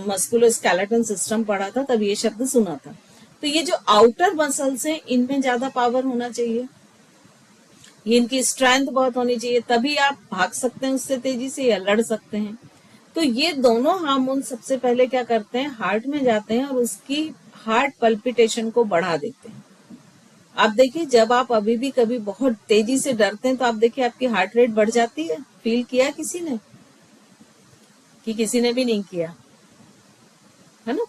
मस्कुलोस्केलेटल सिस्टम पढ़ा था तब ये शब्द सुना था। तो ये जो आउटर मसल्स हैं इनमें ज्यादा पावर होना चाहिए, ये इनकी स्ट्रेंथ बहुत होनी चाहिए, तभी आप भाग सकते हैं उससे तेजी से या लड़ सकते हैं। तो ये दोनों हार्मोन सबसे पहले क्या करते हैं, हार्ट में जाते हैं और उसकी हार्ट पल्पिटेशन को बढ़ा देते हैं। आप देखिए जब आप अभी भी कभी बहुत तेजी से डरते हैं तो आप देखिए आपकी हार्ट रेट बढ़ जाती है। फील किया किसी ने, कि किसी ने भी नहीं किया, है ना।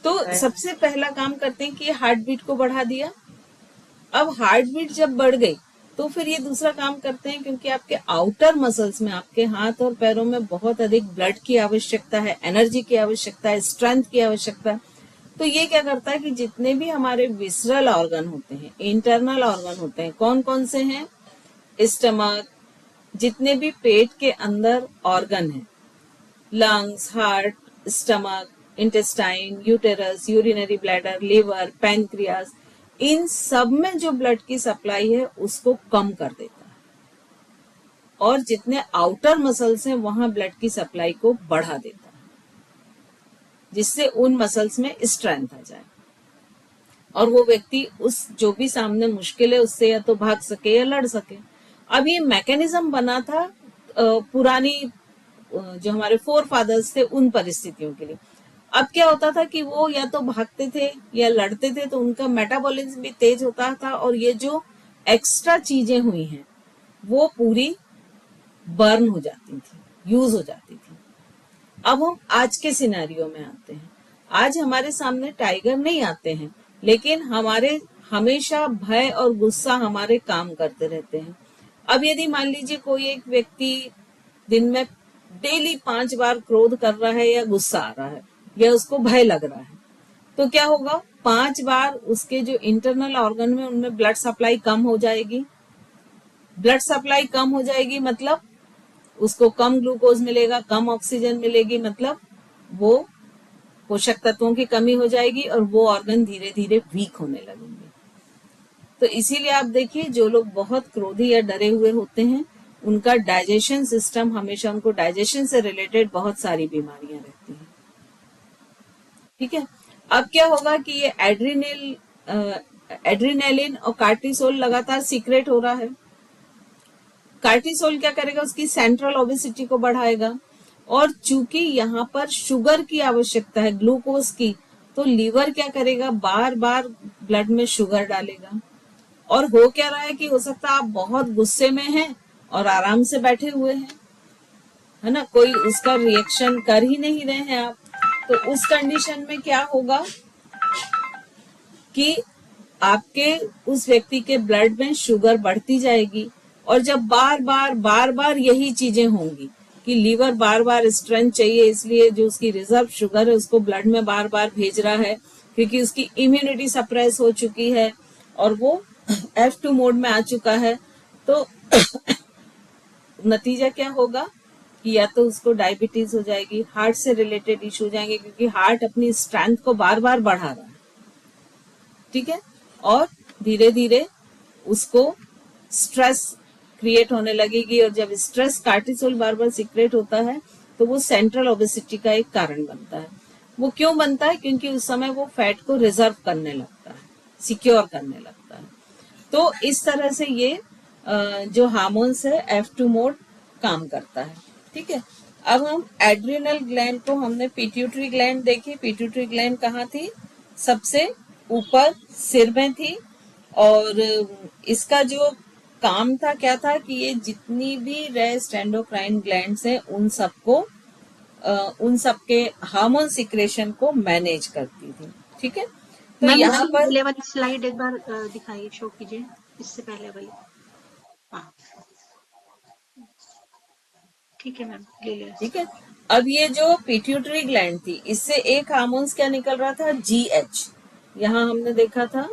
तो सबसे पहला काम करते हैं कि हार्ट बीट को बढ़ा दिया। अब हार्ट बीट जब बढ़ गई तो फिर ये दूसरा काम करते हैं, क्योंकि आपके आउटर मसल्स में, आपके हाथ और पैरों में बहुत अधिक ब्लड की आवश्यकता है, एनर्जी की आवश्यकता है, स्ट्रेंथ की आवश्यकता है। तो ये क्या करता है कि जितने भी हमारे विसरल ऑर्गन होते हैं, इंटरनल ऑर्गन होते हैं, कौन कौन से हैं, स्टमक, जितने भी पेट के अंदर ऑर्गन है, lungs, heart, stomach, intestine, uterus, urinary bladder, liver, pancreas, इन सब में जो ब्लड की सप्लाई है उसको कम कर देता है, और जितने आउटर मसल्स हैं वहां ब्लड की सप्लाई को बढ़ा देता है, जिससे उन मसल्स में स्ट्रेंथ आ जाए और वो व्यक्ति उस जो भी सामने मुश्किल है उससे या तो भाग सके या लड़ सके। अब ये मैकेनिज्म बना था पुरानी जो हमारे फोर फादर्स थे उन परिस्थितियों के लिए। अब क्या होता था कि वो या तो भागते थे या लड़ते थे, तो उनका मेटाबॉलिज्म भी तेज होता था और ये जो एक्स्ट्रा चीजें हुई हैं वो पूरी बर्न हो जाती थी, यूज हो जाती थी। अब हम आज के सिनेरियो में आते हैं। आज हमारे सामने टाइगर नहीं आते हैं, लेकिन हमारे हमेशा भय और गुस्सा हमारे काम करते रहते हैं। अब यदि मान लीजिए कोई एक व्यक्ति दिन में डेली 5 बार क्रोध कर रहा है या गुस्सा आ रहा है या उसको भय लग रहा है, तो क्या होगा, 5 बार उसके जो इंटरनल ऑर्गन में उनमें ब्लड सप्लाई कम हो जाएगी। ब्लड सप्लाई कम हो जाएगी मतलब उसको कम ग्लूकोज मिलेगा, कम ऑक्सीजन मिलेगी, मतलब वो पोषक तत्वों की कमी हो जाएगी और वो ऑर्गन धीरे धीरे वीक होने लगेंगे। तो इसीलिए आप देखिए जो लोग बहुत क्रोधी या डरे हुए होते हैं उनका डाइजेशन सिस्टम, हमेशा उनको डाइजेशन से रिलेटेड बहुत सारी बीमारियां रहती हैं। ठीक है। अब क्या होगा कि ये एड्रिनलिन और कार्टिसोल लगातार सीक्रेट हो रहा है। कार्टिसोल क्या करेगा, उसकी सेंट्रल ओबेसिटी को बढ़ाएगा, और चूंकि यहाँ पर शुगर की आवश्यकता है, ग्लूकोज की, तो लीवर क्या करेगा, बार बार ब्लड में शुगर डालेगा। और हो क्या रहा है कि हो सकता है आप बहुत गुस्से में हैं और आराम से बैठे हुए हैं, है ना, कोई उसका रिएक्शन कर ही नहीं रहे हैं आप। तो उस कंडीशन में क्या होगा कि आपके उस व्यक्ति के ब्लड में शुगर बढ़ती जाएगी, और जब बार बार यही चीजें होंगी कि लीवर बार बार स्ट्रेंथ चाहिए, इसलिए जो उसकी रिजर्व शुगर है उसको ब्लड में बार बार भेज रहा है, क्योंकि उसकी इम्यूनिटी सप्रेस हो चुकी है और वो F2 मोड में आ चुका है। तो नतीजा क्या होगा कि या तो उसको डायबिटीज हो जाएगी, हार्ट से रिलेटेड इशू हो जाएंगे, क्योंकि हार्ट अपनी स्ट्रेंथ को बार बार बढ़ा रहा है, ठीक है, और धीरे धीरे उसको स्ट्रेस क्रिएट होने लगेगी, और जब स्ट्रेस कार्टिसोल बार बार सिक्रेट होता है तो वो सेंट्रल ओबेसिटी का एक कारण बनता है। वो क्यों बनता है? क्योंकि उस समय वो फैट को रिजर्व करने लगता है, सिक्योर करने लगता है। तो इस तरह से ये जो हार्मोन्स है F2 मोड काम करता है, ठीक है। अब हम एड्रिनल ग्लैंड को, हमने पिट्यूटरी ग्लैंड देखी। पिट्यूटरी ग्लैंड कहाँ थी? सबसे ऊपर सिर में थी, और इसका जो काम था क्या था कि ये जितनी भी रेस्ट एंडोक्राइन ग्लैंड्स हैं उन सबके हार्मोन सिक्रेशन को मैनेज करती थी, ठीक है। तो मैम यहाँ उसकी पर पहले वाली स्लाइड एक बार दिखाइए, शो कीजिए, इससे पहले वाली। हाँ ठीक है मैम, ले लिया। ठीक है। अब ये जो पिट्यूटरी ग्लैंड थी, इससे एक हार्मोन्स क्या निकल रहा था? GH। यहाँ हमने देखा था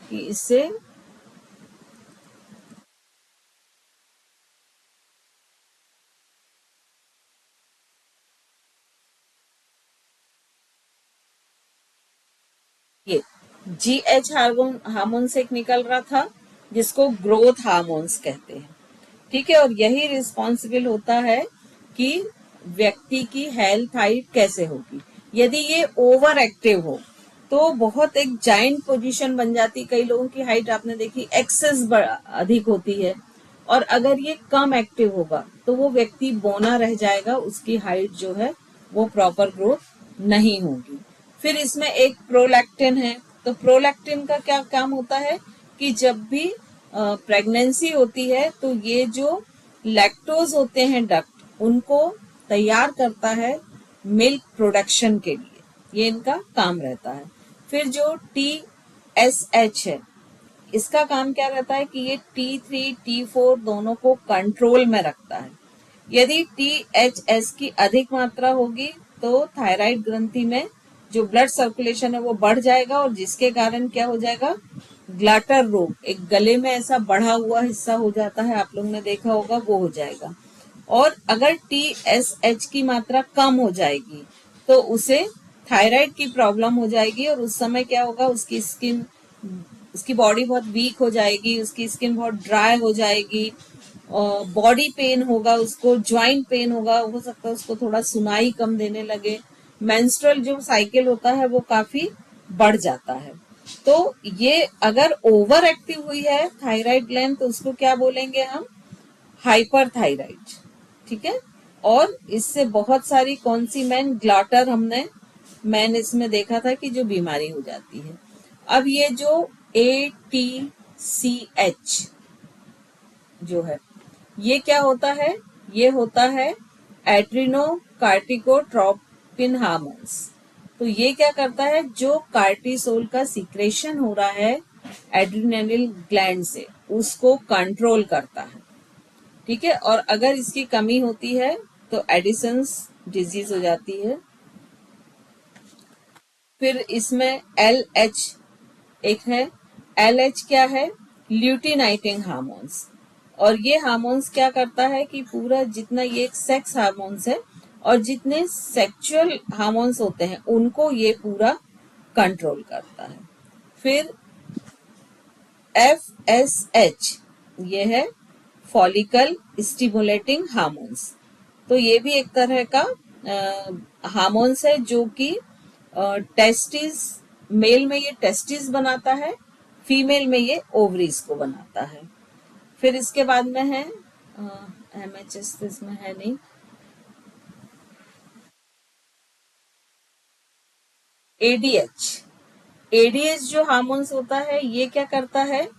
कि इससे ये GH हार्मोन से एक निकल रहा था, जिसको ग्रोथ हार्मोन्स कहते हैं, ठीक है। और यही रिस्पॉन्सिबल होता है कि व्यक्ति की हेल्थ हाइट कैसे होगी। यदि ये ओवर एक्टिव हो तो बहुत एक जाइंट पोजीशन बन जाती। कई लोगों की हाइट आपने देखी एक्सेस अधिक होती है, और अगर ये कम एक्टिव होगा तो वो व्यक्ति बौना रह जाएगा, उसकी हाइट जो है वो प्रॉपर ग्रोथ नहीं होगी। फिर इसमें एक प्रोलैक्टिन है। तो प्रोलैक्टिन का क्या काम होता है कि जब भी प्रेगनेंसी होती है तो ये जो लैक्टोज होते हैं डक्ट, उनको तैयार करता है मिल्क प्रोडक्शन के लिए, ये इनका काम रहता है। फिर जो TSH है, इसका काम क्या रहता है कि ये T3 T4 दोनों को कंट्रोल में रखता है। यदि THS की अधिक मात्रा होगी तो थायराइड ग्रंथि में जो ब्लड सर्कुलेशन है वो बढ़ जाएगा, और जिसके कारण क्या हो जाएगा? ग्लाटर रोग, एक गले में ऐसा बढ़ा हुआ हिस्सा हो जाता है, आप लोग ने देखा होगा, वो हो जाएगा। और अगर TSH की मात्रा कम हो जाएगी तो उसे थायराइड की प्रॉब्लम हो जाएगी, और उस समय क्या होगा? उसकी बॉडी बहुत वीक हो जाएगी, उसकी स्किन बहुत ड्राई हो जाएगी, बॉडी पेन होगा, उसको ज्वाइंट पेन होगा, हो सकता है उसको थोड़ा सुनाई कम देने लगे, मेंस्ट्रुअल जो साइकिल होता है वो काफी बढ़ जाता है। तो ये अगर ओवर एक्टिव हुई है थायराइड ग्लैंड तो उसको क्या बोलेंगे हम? हाइपर थायराइड, ठीक है। और इससे बहुत सारी कौन सी ग्लाटर मैंने इसमें देखा था कि जो बीमारी हो जाती है। अब ये जो ATCH जो है, ये क्या होता है? ये होता है एड्रिनोकार्टिकोट्रोपिन हार्मोन्स। तो ये क्या करता है? जो कार्टिसोल का सिक्रेशन हो रहा है एड्रिनल ग्लैंड से, उसको कंट्रोल करता है, ठीक है। और अगर इसकी कमी होती है तो एडिसन्स डिजीज हो जाती है। फिर इसमें LH एक है। LH क्या है? ल्यूटिनाइटिंग हार्मोन्स। और ये हार्मोन्स क्या करता है कि पूरा जितना ये एक सेक्स हार्मोन्स है, और जितने सेक्सुअल हार्मोन्स होते हैं उनको ये पूरा कंट्रोल करता है। फिर FSH ये है फॉलिकल स्टिमुलेटिंग हार्मोन्स। तो ये भी एक तरह का हार्मोन्स है जो कि टेस्टिस, मेल में ये टेस्टिस बनाता है, फीमेल में ये ओवरीज को बनाता है। फिर इसके बाद में है MHS, तो इसमें है नहीं। ADH जो हार्मोन्स होता है, ये क्या करता है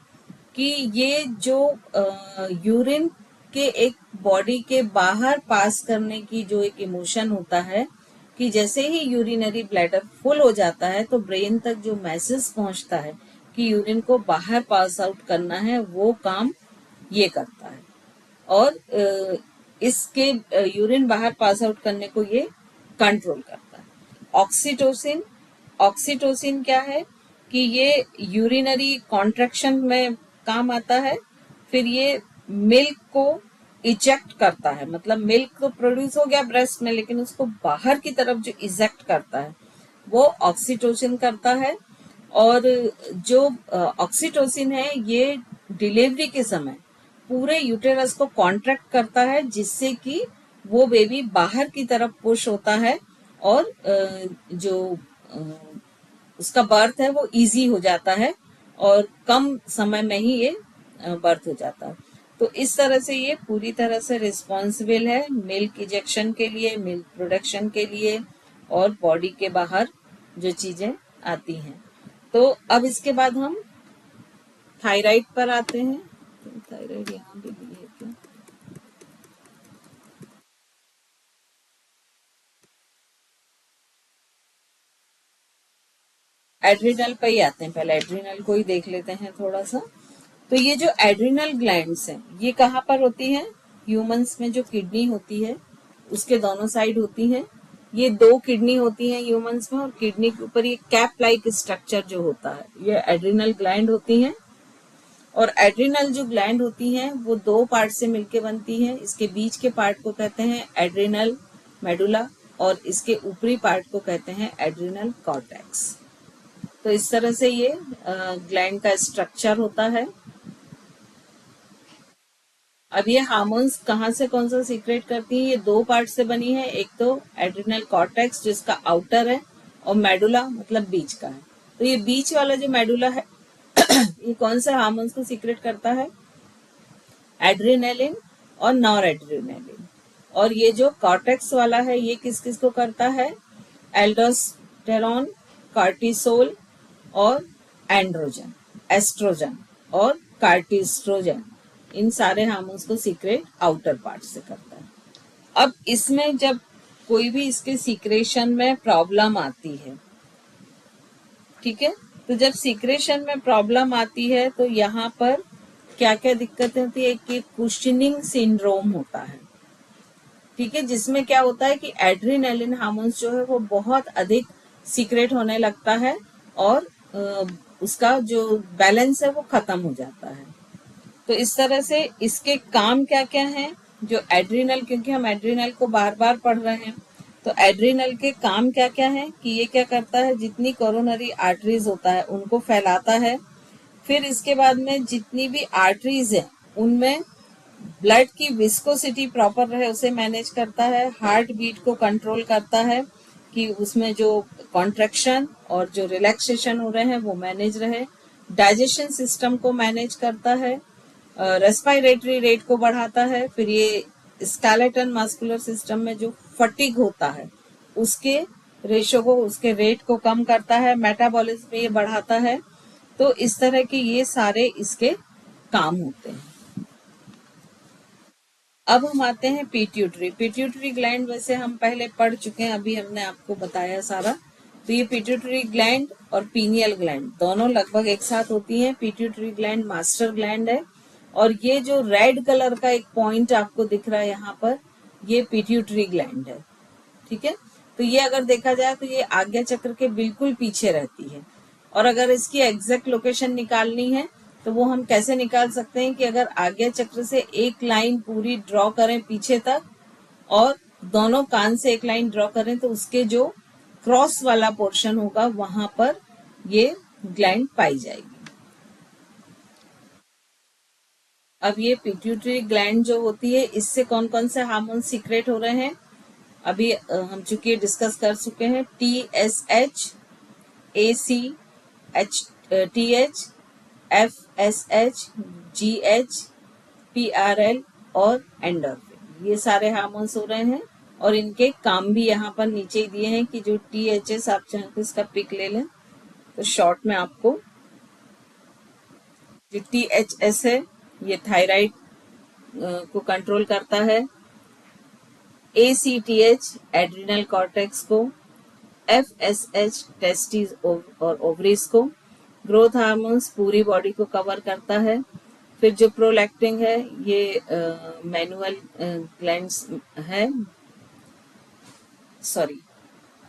कि ये जो यूरिन के एक बॉडी के बाहर पास करने की जो एक इमोशन होता है, कि जैसे ही यूरिनरी ब्लैडर फुल हो जाता है तो ब्रेन तक जो मैसेज पहुंचता है कि यूरिन को बाहर पास आउट करना है, वो काम ये करता है। और इसके यूरिन बाहर पास आउट करने को ये कंट्रोल करता है। ऑक्सीटोसिन, ऑक्सीटोसिन क्या है कि ये यूरिनरी कॉन्ट्रैक्शन में काम आता है। फिर ये मिल्क को इजेक्ट करता है, मतलब मिल्क तो प्रोड्यूस हो गया ब्रेस्ट में, लेकिन उसको बाहर की तरफ जो इजेक्ट करता है वो ऑक्सीटोसिन करता है। और जो ऑक्सीटोसिन है ये डिलीवरी के समय पूरे यूटेरस को कॉन्ट्रैक्ट करता है, जिससे कि वो बेबी बाहर की तरफ पुश होता है और जो उसका बर्थ है वो इजी हो जाता है और कम समय में ही ये बर्थ हो जाता है। तो इस तरह से ये पूरी तरह से रिस्पॉन्सिबल है मिल्क इजेक्शन के लिए, मिल्क प्रोडक्शन के लिए और बॉडी के बाहर जो चीजें आती हैं। तो अब इसके बाद हम थायराइड पर आते हैं। तो थायराइड यहाँ पे भी है क्या? एड्रिनल पे ही आते हैं, पहले एड्रिनल को ही देख लेते हैं थोड़ा सा। तो ये जो एड्रिनल ग्लैंड्स हैं ये कहाँ पर होती हैं? ह्यूमंस में जो किडनी होती है उसके दोनों साइड होती हैं। ये 2 किडनी होती हैं ह्यूमंस में, और किडनी के ऊपर ये कैप लाइक स्ट्रक्चर जो होता है ये एड्रिनल ग्लैंड होती हैं। और एड्रिनल जो ग्लैंड होती हैं वो 2 पार्ट से मिलके बनती हैं। इसके बीच के पार्ट को कहते हैं एड्रिनल मेडुला और इसके ऊपरी पार्ट को कहते हैं एड्रिनल कॉर्टेक्स। तो इस तरह से ये ग्लैंड का स्ट्रक्चर होता है। अब ये हार्मोन्स कहाँ से कौन सा सीक्रेट करती है? ये 2 पार्ट से बनी है, एक तो एड्रिनल कॉर्टेक्स जिसका आउटर है और मेडुला मतलब बीच का है। तो ये बीच वाला जो मेडुला है ये कौन से हार्मोन्स को सीक्रेट करता है? एड्रेनालिन और नॉर एड्रेनालिन। और ये जो कॉर्टेक्स वाला है ये किस किस को करता है? एल्डोस्टेरॉन, कार्टिसोल और एंड्रोजन, एस्ट्रोजन और कार्टिस्ट्रोजन, इन सारे हार्मोन्स को सीक्रेट आउटर पार्ट से करता है। अब इसमें जब कोई भी इसके सीक्रेशन में प्रॉब्लम आती है, ठीक है, तो जब सीक्रेशन में प्रॉब्लम आती है तो यहाँ पर क्या क्या दिक्कतें होती है कि कुशनिंग सिंड्रोम होता है, ठीक है, जिसमें क्या होता है कि एड्रेनालिन हार्मोन्स जो है वो बहुत अधिक सीक्रेट होने लगता है और उसका जो बैलेंस है वो खत्म हो जाता है। तो इस तरह से इसके काम क्या क्या हैं? जो एड्रिनल, क्योंकि हम एड्रिनल को बार बार पढ़ रहे हैं, तो एड्रिनल के काम क्या क्या हैं कि ये क्या करता है? जितनी कोरोनरी आर्टरीज होता है उनको फैलाता है। फिर इसके बाद में जितनी भी आर्टरीज है उनमें ब्लड की विस्कोसिटी प्रॉपर रहे उसे मैनेज करता है। हार्ट बीट को कंट्रोल करता है कि उसमें जो कॉन्ट्रैक्शन और जो रिलैक्सेशन हो रहे हैं वो मैनेज रहे। डाइजेशन सिस्टम को मैनेज करता है। रेस्पिरेटरी रेट को बढ़ाता है। फिर ये स्केलेटन मस्कुलर सिस्टम में जो फटीग होता है उसके रेशो को, उसके रेट को कम करता है। मेटाबॉलिज्म ये बढ़ाता है। तो इस तरह के ये सारे इसके काम होते हैं। अब हम आते हैं पिट्यूटरी। पिट्यूटरी ग्लैंड वैसे हम पहले पढ़ चुके हैं, अभी हमने आपको बताया सारा। तो ये पिट्यूटरी ग्लैंड और पीनियल ग्लैंड दोनों लगभग एक साथ होती हैं। पिट्यूटरी ग्लैंड मास्टर ग्लैंड है और ये जो रेड कलर का एक पॉइंट आपको दिख रहा है यहाँ पर, ये पिट्यूटरी ग्लैंड है, ठीक है। तो ये अगर देखा जाए तो ये आज्ञा चक्र के बिल्कुल पीछे रहती है। और अगर इसकी एग्जैक्ट लोकेशन निकालनी है तो वो हम कैसे निकाल सकते हैं कि अगर आज्ञा चक्र से एक लाइन पूरी ड्रॉ करें पीछे तक और दोनों कान से एक लाइन ड्रॉ करें तो उसके जो क्रॉस वाला पोर्शन होगा वहां पर ये ग्लैंड पाई जाएगी। अब ये पिट्यूटरी ग्लैंड जो होती है इससे कौन कौन से हार्मोन सीक्रेट हो रहे हैं अभी हम चूंकि डिस्कस कर चुके हैं। TSH, ACH, TH, FSH, GH, PRL और एंडोर्फिन, ये सारे हार्मोन्स हो रहे हैं। और इनके काम भी यहाँ पर नीचे ही दिए हैं कि जो THS, आप चाहें तो इसका पिक ले लें तो शॉर्ट में आपको जो THS है ये थायराइड को कंट्रोल करता है। ACTH एड्रिनल कॉर्टेक्स को, FSH टेस्टिस और ओवरीज को, ग्रोथ हार्मोन्स पूरी बॉडी को कवर करता है। फिर जो प्रोलैक्टिन है ये मैनुअल ग्लैंड्स है, सॉरी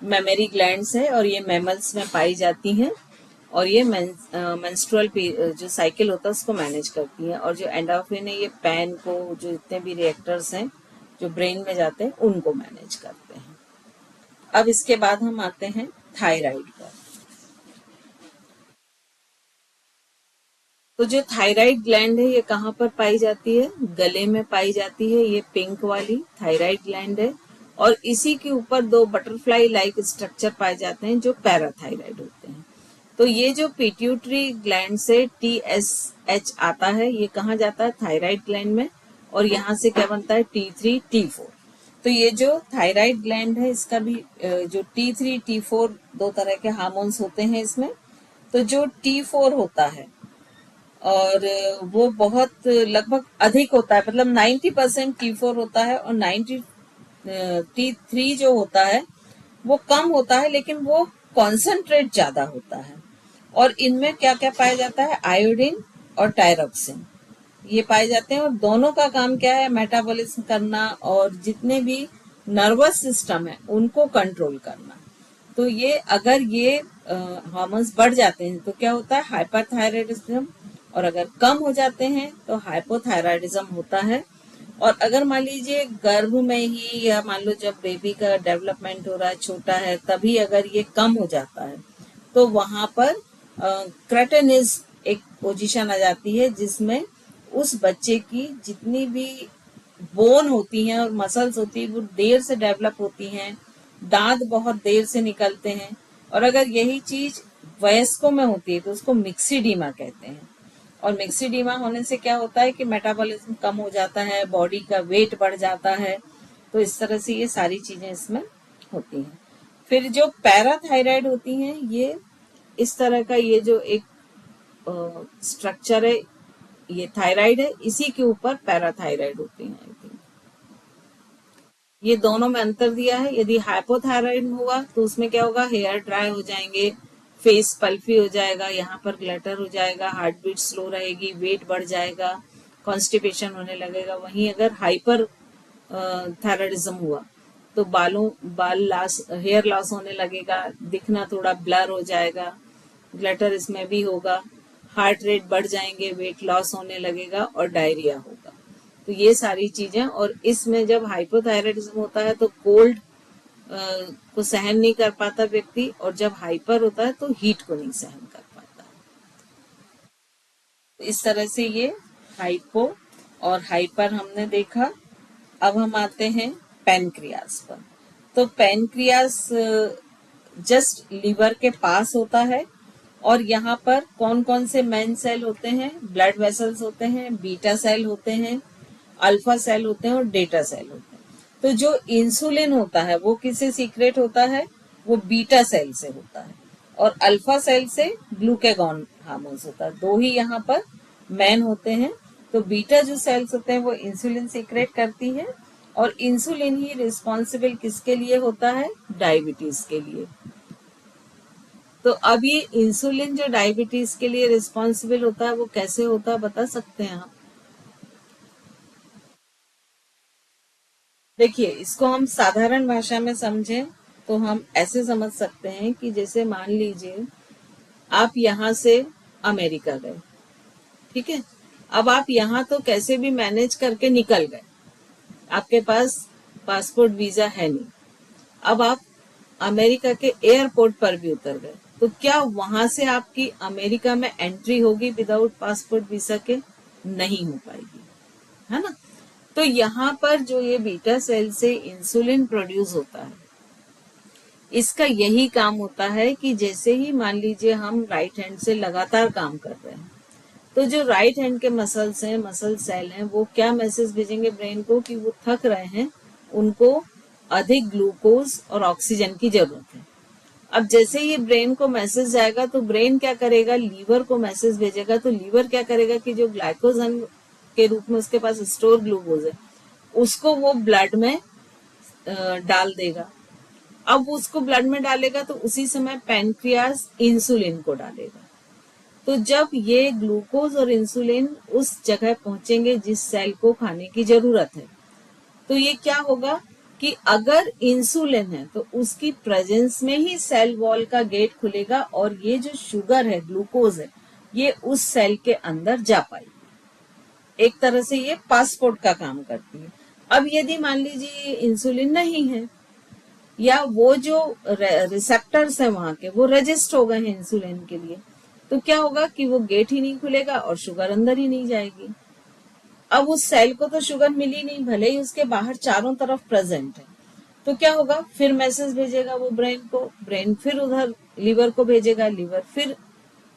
मेमरी ग्लैंड्स है और ये मैमल्स में पाई जाती हैं। और ये मेंस्ट्रुअल जो साइकिल होता है उसको मैनेज करती है, और जो एंडोफ्रिन है ये पैन को, जो जितने भी रिएक्टर्स हैं जो ब्रेन में जाते हैं उनको मैनेज करते हैं। अब इसके बाद हम आते हैं थायराइड पर। तो जो थायराइड ग्लैंड है ये कहाँ पर पाई जाती है? गले में पाई जाती है। ये पिंक वाली थायराइड ग्लैंड है, और इसी के ऊपर दो बटरफ्लाई लाइक स्ट्रक्चर पाए जाते हैं जो पैराथायराइड होते हैं। तो ये जो पिट्यूटरी ग्लैंड से TSH आता है, ये कहाँ जाता है? थायराइड ग्लैंड में, और यहाँ से क्या बनता है? T3 T4। तो ये जो थायराइड ग्लैंड है इसका भी जो T3 T4 दो तरह के हार्मोन्स होते हैं इसमें। तो जो T4 होता है और वो बहुत लगभग अधिक होता है, मतलब 90% T4 होता है, और 90 T3 जो होता है वो कम होता है, लेकिन वो कॉन्सेंट्रेट ज्यादा होता है। और इनमें क्या क्या पाया जाता है? आयोडीन और टायरोक्सिन ये पाए जाते हैं, और दोनों का काम क्या है? मेटाबॉलिज्म करना और जितने भी नर्वस सिस्टम है उनको कंट्रोल करना। तो ये अगर ये हार्मोन्स बढ़ जाते हैं तो क्या होता है? हाइपरथायराइडिज्म, और अगर कम हो जाते हैं तो हाइपोथायराइडिज्म होता है। और अगर मान लीजिए गर्भ में ही, या मान लो जब बेबी का डेवलपमेंट हो रहा है, छोटा है, तभी अगर ये कम हो जाता है तो वहां पर क्रेटेनिस एक पोजीशन आ जाती है जिसमें उस बच्चे की जितनी भी बोन होती हैं और मसल्स होती है वो देर से डेवलप होती हैं, दांत बहुत देर से निकलते हैं। और अगर यही चीज वयस्कों में होती है तो उसको मिक्सिडीमा कहते हैं। और मिक्सिडीमा होने से क्या होता है कि मेटाबॉलिज्म कम हो जाता है, बॉडी का वेट बढ़ जाता है। तो इस तरह से ये सारी चीजें इसमें होती हैं। फिर जो पैराथायराइड होती हैं, ये इस तरह का, ये जो एक स्ट्रक्चर है ये थायराइड है, इसी के ऊपर पैराथायराइड होती है। आई थिंक ये दोनों में अंतर दिया है। यदि हाइपोथायराइड हुआ तो उसमें क्या होगा? हेयर ड्राई हो जाएंगे, फेस पल्फी हो जाएगा, यहाँ पर ग्लटर हो जाएगा, हार्ट बीट स्लो रहेगी, वेट बढ़ जाएगा, कॉन्स्टिपेशन होने लगेगा। वहीं अगर हाइपर थायराइडिज्म हुआ तो बाल लॉस, हेयर लॉस होने लगेगा, दिखना थोड़ा ब्लर हो जाएगा, ग्लटर इसमें भी होगा, हार्ट रेट बढ़ जाएंगे, वेट लॉस होने लगेगा, और डायरिया होगा। तो ये सारी चीजें। और इसमें जब हाइपोथायराइडिज्म होता है तो कोल्ड को सहन नहीं कर पाता व्यक्ति, और जब हाइपर होता है तो हीट को नहीं सहन कर पाता। तो इस तरह से ये हाइपो और हाइपर हमने देखा। अब हम आते हैं पैनक्रियास पर। तो पैनक्रियास जस्ट लीवर के पास होता है, और यहाँ पर कौन कौन से मेन सेल होते हैं? ब्लड वेसल्स होते हैं, बीटा सेल होते हैं, अल्फा सेल होते हैं, और डेटा सेल होते हैं। तो जो इंसुलिन होता है वो किससे सीक्रेट होता है? वो बीटा सेल से होता है, और अल्फा सेल से ग्लूकेगॉन हार्मोन्स होता है। दो ही यहाँ पर मेन होते हैं। तो बीटा जो सेल्स होते हैं वो इंसुलिन सीक्रेट करती है, और इंसुलिन ही रिस्पॉन्सिबल किसके लिए होता है? डायबिटीज के लिए। तो अब ये इंसुलिन जो डायबिटीज के लिए रिस्पॉन्सिबल होता है वो कैसे होता है, बता सकते हैं आप? देखिए, इसको हम साधारण भाषा में समझें तो हम ऐसे समझ सकते हैं कि जैसे मान लीजिए आप यहाँ से अमेरिका गए, ठीक है। अब आप यहाँ तो कैसे भी मैनेज करके निकल गए, आपके पास पासपोर्ट वीजा है नहीं। अब आप अमेरिका के एयरपोर्ट पर भी उतर गए, तो क्या वहां से आपकी अमेरिका में एंट्री होगी विदाउट पासपोर्ट वीजा के? नहीं हो पाएगी, है ना। तो यहाँ पर जो ये बीटा सेल से इंसुलिन प्रोड्यूस होता है, इसका यही काम होता है कि जैसे ही मान लीजिए हम राइट हैंड से लगातार काम कर रहे हैं, तो जो राइट हैंड के मसल्स हैं, मसल सेल हैं, वो क्या मैसेज भेजेंगे ब्रेन को कि वो थक रहे हैं, उनको अधिक ग्लूकोज और ऑक्सीजन की जरूरत है। अब जैसे ये ब्रेन को मैसेज जाएगा तो ब्रेन क्या करेगा? लीवर को मैसेज भेजेगा। तो लीवर क्या करेगा कि जो ग्लाइकोजन के रूप में उसके पास स्टोर ग्लूकोज है उसको वो ब्लड में डाल देगा। अब उसको ब्लड में डालेगा तो उसी समय पैनक्रियास इंसुलिन को डालेगा। तो जब ये ग्लूकोज और इंसुलिन उस जगह पहुंचेंगे जिस सेल को खाने की जरूरत है, तो ये क्या होगा? कि अगर इंसुलिन है तो उसकी प्रेजेंस में ही सेल वॉल का गेट खुलेगा और ये जो शुगर है, ग्लूकोज है, ये उस सेल के अंदर जा पाएगी। एक तरह से ये पासपोर्ट का काम करती है। अब यदि मान लीजिए इंसुलिन नहीं है या वो जो रिसेप्टर्स है वहां के वो रजिस्ट हो गए हैं इंसुलिन के लिए, तो क्या होगा कि वो गेट ही नहीं खुलेगा और शुगर अंदर ही नहीं जाएगी। अब उस सेल को तो शुगर मिली नहीं, भले ही उसके बाहर चारों तरफ प्रेजेंट है, तो क्या होगा, फिर मैसेज भेजेगा वो ब्रेन को, ब्रेन फिर उधर लीवर को भेजेगा, लीवर फिर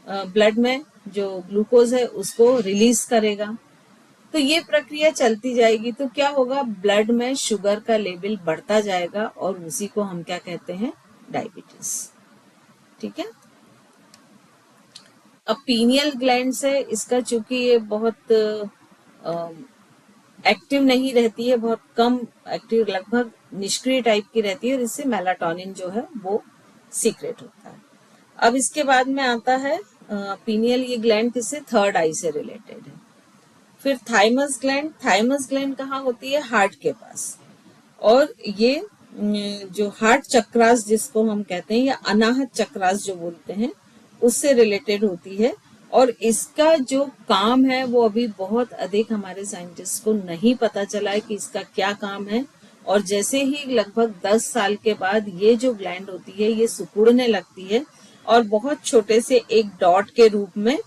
ब्लड में जो ग्लूकोज है उसको रिलीज करेगा। तो ये प्रक्रिया चलती जाएगी, तो क्या होगा, ब्लड में शुगर का लेवल बढ़ता जाएगा और उसी को हम क्या कहते हैं, डायबिटीज। ठीक है। अब पीनियल ग्लैंड से इसका, चूंकि ये बहुत एक्टिव नहीं रहती है, बहुत कम एक्टिव, लगभग निष्क्रिय टाइप की रहती है, और इससे मेलाटोनिन जो है वो सीक्रेट होता है। अब इसके बाद में आता है पीनियल, ये ग्लैंड किससे, थर्ड आई से रिलेटेड है। फिर थाइमस ग्लैंड, थाइमस ग्लैंड कहाँ होती है, हार्ट के पास, और ये जो हार्ट चक्रास जिसको हम कहते हैं या अनाहत चक्रास जो बोलते हैं, उससे रिलेटेड होती है। और इसका जो काम है वो अभी बहुत अधिक हमारे साइंटिस्ट को नहीं पता चला है कि इसका क्या काम है। और जैसे ही लगभग 10 साल के बाद ये जो ग्लैंड होती है ये सिकुड़ने लगती है और बहुत छोटे से एक डॉट के रूप में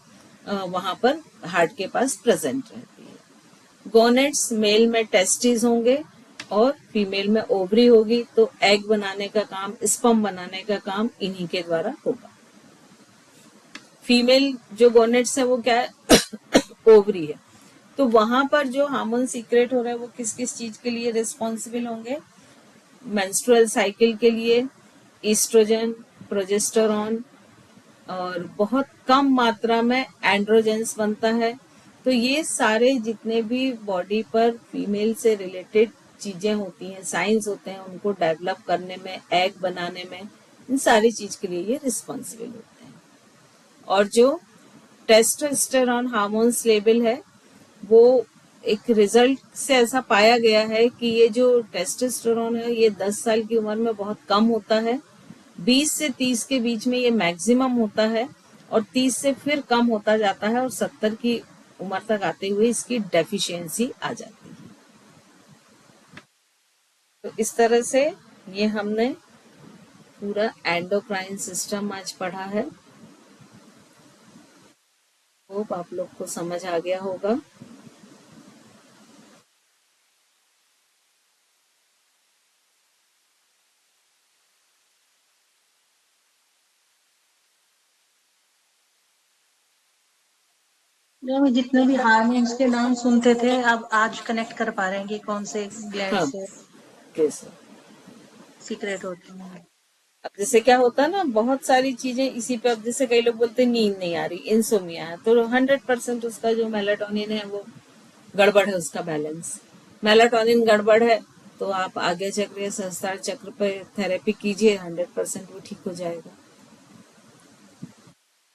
वहां पर हार्ट के पास प्रेजेंट रहती है। गोनेट्स, मेल में टेस्टिस होंगे और फीमेल में ओवरी होगी, तो एग बनाने का काम, स्पर्म बनाने का काम इन्हीं के द्वारा होगा। फीमेल जो गोनेट्स है वो क्या है, ओवरी है, तो वहां पर जो हार्मोन सीक्रेट हो रहा है वो किस किस चीज के लिए रिस्पॉन्सिबल होंगे, मेंस्ट्रुअल साइकिल के लिए, ईस्ट्रोजन, प्रोजेस्टेरॉन, और बहुत कम मात्रा में एंड्रोजेंस बनता है। तो ये सारे जितने भी बॉडी पर फीमेल से रिलेटेड चीजें होती हैं, साइंस होते हैं, उनको डेवलप करने में, एग बनाने में, इन सारी चीज के लिए ये रिस्पॉन्सिबल होते हैं। और जो टेस्टोस्टेरॉन हार्मोन्स लेवल है वो एक रिजल्ट से ऐसा पाया गया है कि ये जो टेस्टोस्टेरॉन है ये 10 साल की उम्र में बहुत कम होता है, 20 से 30 के बीच में ये मैक्सिमम होता है और 30 से फिर कम होता जाता है और 70 की उम्र तक आते हुए इसकी डेफिशिएंसी आ जाती है। तो इस तरह से ये हमने पूरा एंडोक्राइन सिस्टम आज पढ़ा है। होप आप लोग को समझ आ गया होगा। मैम जितने भी हार्मोन्स के नाम सुनते थे अब आज कनेक्ट कर पा रहे हैं कि कौन से ग्लैंड हाँ, से कैसे सीक्रेट होते हैं। अब जैसे क्या होता है ना, बहुत सारी चीजें इसी पे, अब जैसे कई लोग बोलते हैं नींद नहीं आ रही, इंसोमिया है, तो 100% उसका जो मेलाटोनिन है वो गड़बड़ है, उसका बैलेंस, मेलाटोनिन गड़बड़ है, तो आप आगे चक्र या सहस्त्रार चक्र पे थेरेपी कीजिए, 100% वो ठीक हो जाएगा।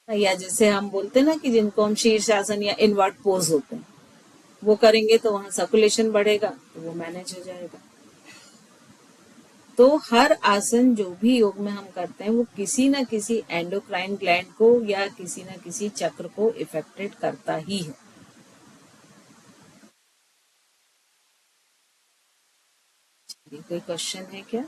या जैसे हम बोलते हैं ना कि जिनको हम शीर्षासन या इनवर्ट पोज होते हैं वो करेंगे तो वहां सर्कुलेशन बढ़ेगा, तो वो मैनेज हो जाएगा। तो हर आसन जो भी योग में हम करते हैं वो किसी न किसी एंडोक्राइन ग्लैंड को या किसी न किसी चक्र को इफेक्टेड करता ही है। कोई क्वेश्चन है क्या?